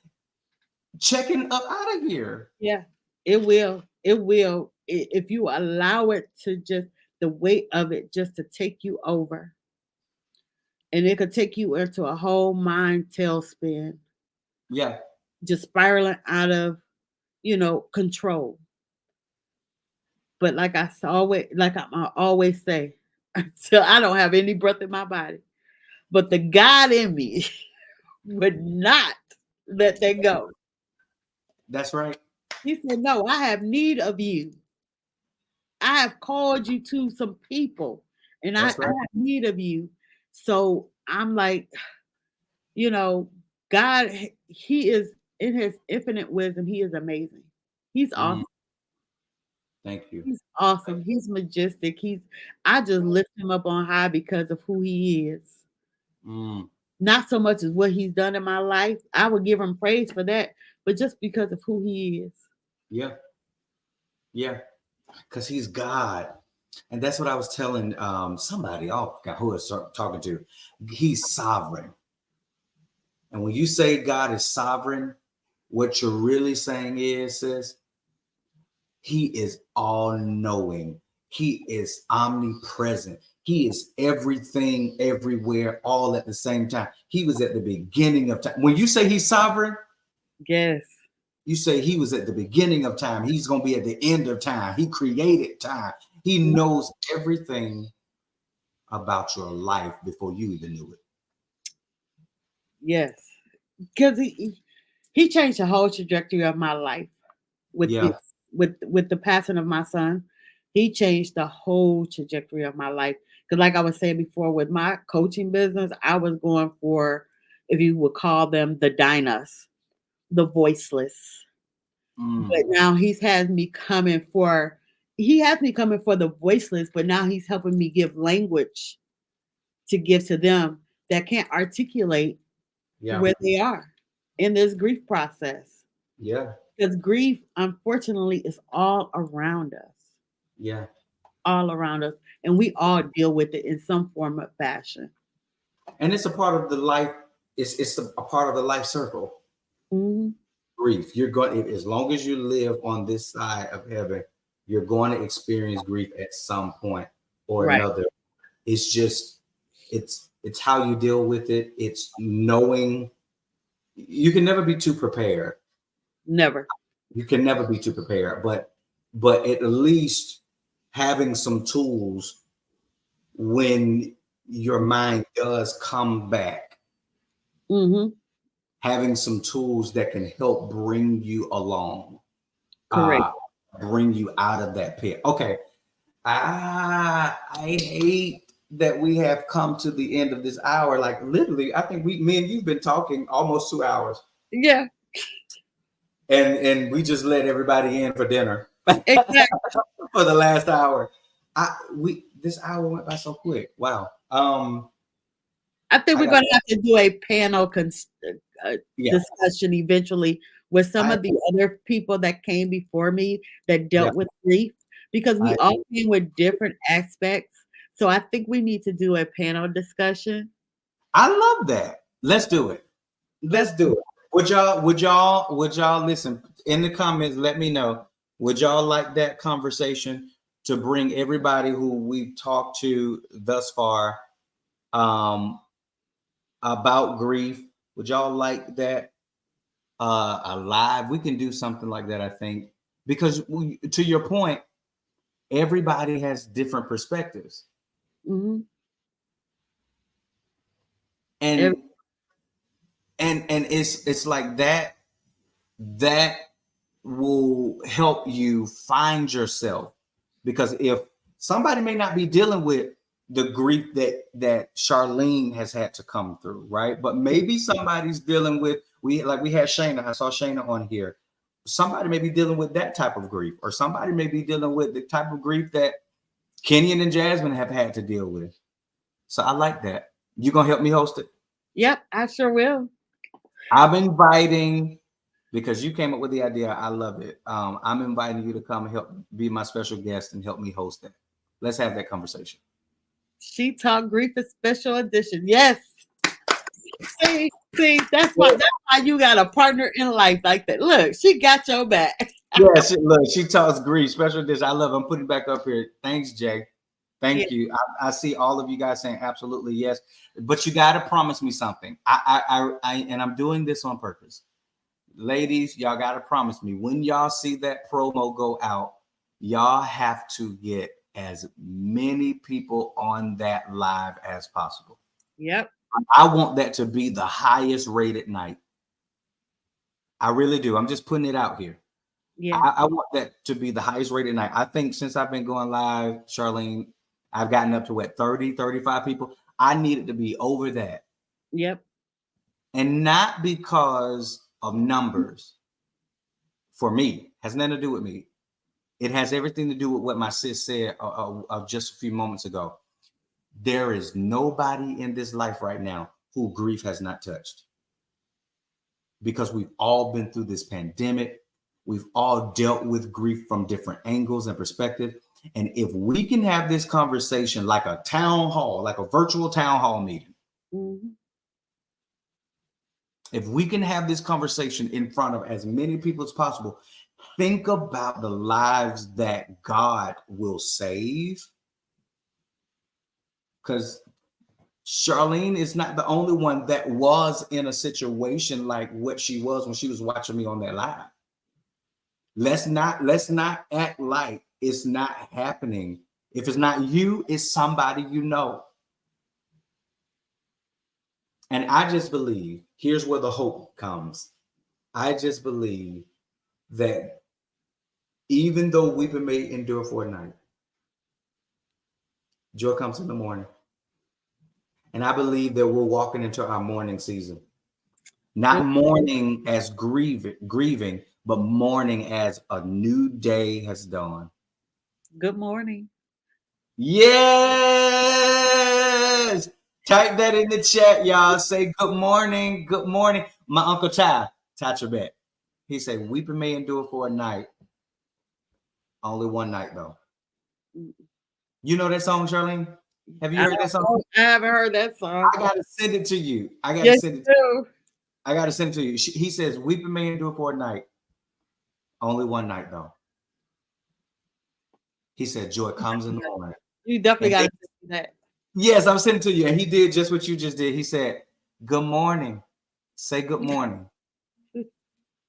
checking up out of here. Yeah, it will. It will. If you allow it to just the weight of it just to take you over. And it could take you into a whole mind tailspin, Yeah, just spiraling out of, control. But I always say, until I don't have any breath in my body, but the God in me would not let that go. that's right. He said, "No, I have need of you. I have called you to some people, and I That's right. have need of you." So I'm like, you know, God, He is in His infinite wisdom. He is amazing. He's Mm, awesome. thank you. He's awesome. He's majestic. I just lift Him up on high because of who He is. Mm, Not so much as what He's done in my life. I would give Him praise for that, but just because of who He is. yeah, yeah. Because he's God. And that's what I was telling somebody, oh, I forgot who I was talking to. He's sovereign. And when you say God is sovereign, what you're really saying is, sis, he is all knowing. He is omnipresent. He is everything, everywhere, all at the same time. He was at the beginning of time. When you say he's sovereign, Yes. you say he was at the beginning of time. He's going to be at the end of time. He created time. He knows everything about your life before you even knew it. Yes. Because he changed the whole trajectory of my life with this, Yeah. with the passing of my son. He changed the whole trajectory of my life. Because like I was saying before, with my coaching business, I was going for, if you would call them, the diners, the voiceless. Mm, But now he's had me coming for he has me coming for the voiceless, but now he's helping me give language to give to them that can't articulate Yeah. where they are in this grief process. Yeah. Because grief, unfortunately, is all around us, Yeah. all around us. And we all deal with it in some form of fashion. And it's a part of the life. It's a part of the life circle. Mhm. Grief. You're going, as long as you live on this side of heaven, you're going to experience grief at some point or Right. another. It's just, it's how you deal with it. It's knowing you can never be too prepared. Never. You can never be too prepared, but at least having some tools when your mind does come back, Hmm. having some tools that can help bring you along, Correct. uh, bring you out of that pit. Okay. I hate that we have come to the end of this hour. Like literally, I think me and you've been talking almost 2 hours, Yeah, and we just let everybody in for dinner exactly. for the last hour. This hour went by so quick. Wow. I think I we're got going to have to do a panel yeah. discussion eventually with some I of the other people that came before me that yeah. dealt with grief because we I all came with different aspects. So I think we need to do a panel discussion. I love that. Let's do it. Let's Let's do it. Would y'all listen in the comments? Let me know. Would y'all like that conversation to bring everybody who we've talked to thus far um, about grief? Would y'all like that alive? We can do something like that, I think, because to your point, everybody has different perspectives, hmm and and it's like that will help you find yourself, because if somebody may not be dealing with the grief that Charlene has had to come through, right? But maybe somebody's dealing with, we had Shayna. I saw Shayna on here. Somebody may be dealing with that type of grief, or somebody may be dealing with the type of grief that Kenyon and Jasmine have had to deal with. So I like that. You gonna help me host it? Yep, I sure will. I'm inviting, because you came up with the idea. I love it. I'm inviting you to come and help be my special guest and help me host that. Let's have that conversation. She Talk Grief is special edition. Yes. See, that's why you got a partner in life like that. Look, she got your back. Yeah, look, she talks grief, special edition. I love it. I'm putting it back up here. Thanks, Jay. Yeah. Thank you. I see all of you guys saying absolutely yes, but you got to promise me something. And I'm doing this on purpose. Ladies, y'all got to promise me when y'all see that promo go out, y'all have to get as many people on that live as possible. Yep. I want that to be the highest rated night. I really do. I'm just putting it out here. Yeah. I want that to be the highest rated night. I think since I've been going live, Charlene, I've gotten up to what, 30, 35 people. I need it to be over that. Yep. And not because of numbers for me, has nothing to do with me. It has everything to do with what my sis said just a few moments ago. There is nobody in this life right now who grief has not touched, because we've all been through this pandemic. We've all dealt with grief from different angles and perspectives. And if we can have this conversation like a town hall, like a virtual town hall meeting, Mhm. if we can have this conversation in front of as many people as possible, think about the lives that God will save. Because Charlene is not the only one that was in a situation like what she was when she was watching me on that live. Let's not act like it's not happening. If it's not you, it's somebody you know. And I just believe, here's where the hope comes. I just believe that even though weeping may endure for a night, joy comes in the morning. And I believe that we're walking into our mourning season. Not mourning as grieving, but mourning as a new day has dawned. Good morning. Yes. Type that in the chat, y'all. Say good morning. Good morning. My Uncle Ty Trebek. He said, weeping may endure for a night. Only one night, though. You know that song, Charlene? Have you heard that song? I haven't heard that song. I gotta send it to you. Yes, you do. I gotta send it to you. He says, weeping may endure for a night. Only one night, though. He said, joy comes in the morning. You definitely got to do that. Yes, I'm sending it to you. And he did just what you just did. He said, good morning. Say good morning.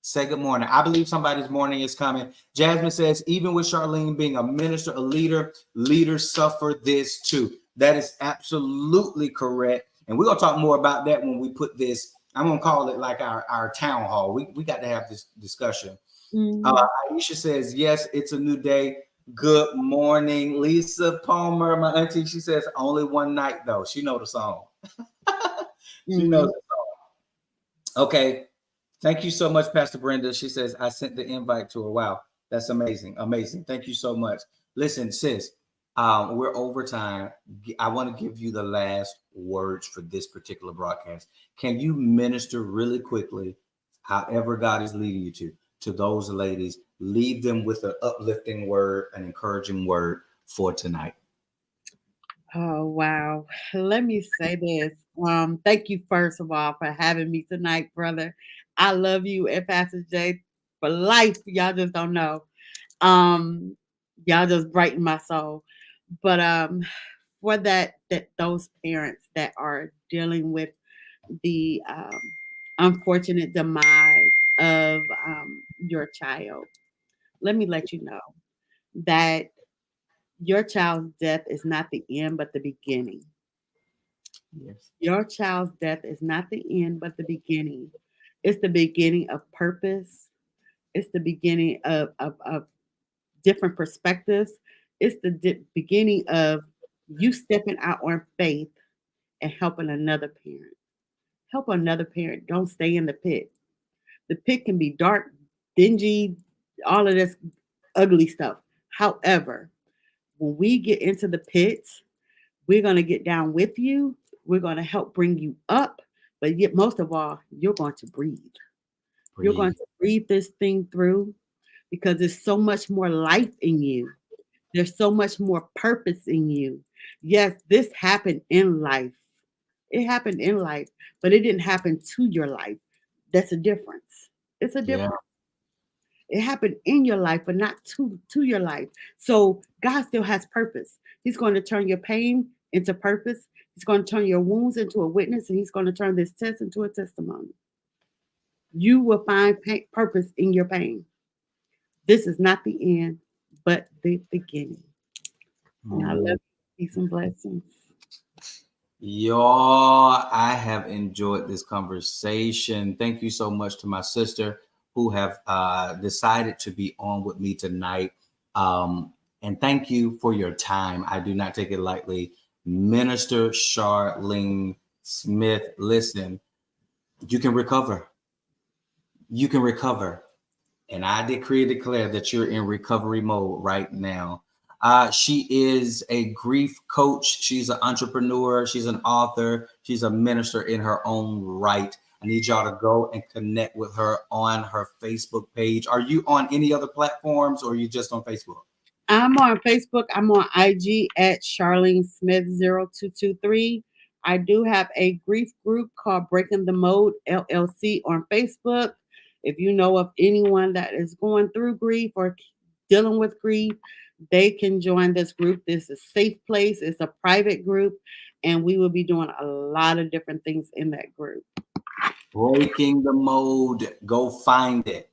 Say good morning. I believe somebody's morning is coming. Jasmine says, even with Charlene being a minister, a leader, leaders suffer this too. That is absolutely correct. And we're going to talk more about that when we put this. I'm going to call it like our town hall. We got to have this discussion. Aisha says, yes, it's a new day. Good morning. Lisa Palmer, my auntie, she says, only one night, though. She knows the song. She knows the song. Okay. Thank you so much, Pastor Brenda. She says, I sent the invite to her. Wow. That's amazing. Amazing. Thank you so much. Listen, sis, we're over time. I want to give you the last words for this particular broadcast. Can you minister really quickly, however God is leading you to those ladies? Leave them with an uplifting word, an encouraging word for tonight. Oh, wow. Let me say this. Thank you, first of all, for having me tonight, brother. I love you and Pastor Jay for life. Y'all just don't know. Y'all just brighten my soul. But for that those parents that are dealing with the unfortunate demise of your child, let me let you know that your child's death is not the end, but the beginning. Yes. Your child's death is not the end, but the beginning. It's the beginning of purpose. It's the beginning of different perspectives. It's the beginning of you stepping out on faith and helping another parent. Help another parent. Don't stay in the pit. The pit can be dark, dingy, all of this ugly stuff. However, when we get into the pit, we're going to get down with you. We're going to help bring you up. But yet, most of all, you're going to breathe. You're going to breathe this thing through because there's so much more life in you. There's so much more purpose in you. Yes, this happened in life. It happened in life, but it didn't happen to your life. That's a difference. It's a difference. It happened in your life, but not to your life. So God still has purpose. He's going to turn your pain into purpose. He's going to turn your wounds into a witness, and he's going to turn this test into a testimony. You will find purpose in your pain. This is not the end, but the beginning. And I love you. Peace and blessings. Y'all, I have enjoyed this conversation. Thank you so much to my sister who have decided to be on with me tonight. And thank you for your time. I do not take it lightly. Minister Charlene Smith, listen, you can recover. You can recover. And I decree and declare that you're in recovery mode right now. She is a grief coach. She's an entrepreneur. She's an author. She's a minister in her own right. I need y'all to go and connect with her on her Facebook page. Are you on any other platforms or are you just on Facebook? I'm on Facebook. I'm on IG at Charlene Smith 0223. I do have a grief group called Breaking the Mode LLC on Facebook. If you know of anyone that is going through grief or dealing with grief, they can join this group. This is a safe place. It's a private group, and we will be doing a lot of different things in that group. Breaking the Mode. Go find it.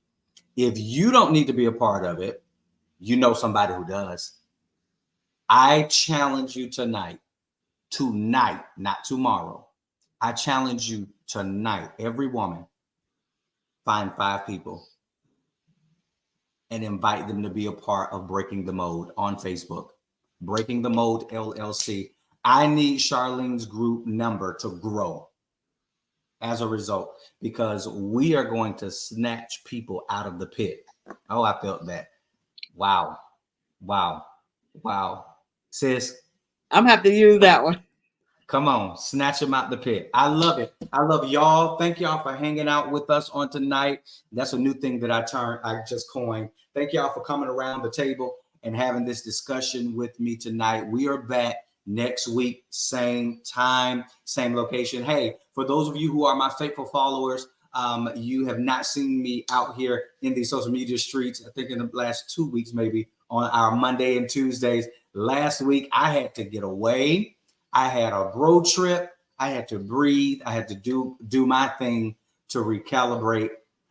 If you don't need to be a part of it, you know somebody who does. I challenge you tonight, not tomorrow. I challenge you tonight, every woman, find 5 people and invite them to be a part of Breaking the Mode on Facebook. Breaking the Mode LLC. I need Charlene's group number to grow as a result, because we are going to snatch people out of the pit. Oh, I felt that. Wow. Wow. Sis, I'm gonna have to use that one. come on, snatch them out the pit. I love it. I love y'all. Thank y'all for hanging out with us on tonight. That's a new thing that I just coined. Thank y'all for coming around the table and having this discussion with me tonight. We are back next week, same time, same location. Hey, for those of you who are my faithful followers, you have not seen me out here in these social media streets, I think in the last 2 weeks, maybe on our Monday and Tuesdays. Last week, I had to get away. I had a road trip. I had to breathe. I had to do my thing to recalibrate.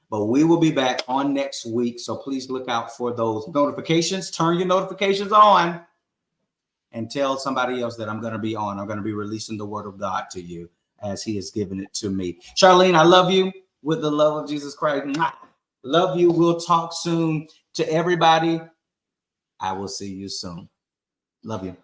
But we will be back on next week. So please look out for those notifications. Turn your notifications on and tell somebody else that I'm going to be on. I'm going to be releasing the word of God to you as he has given it to me. Charlene, I love you with the love of Jesus Christ. Love you. We'll talk soon. To everybody, I will see you soon. Love you.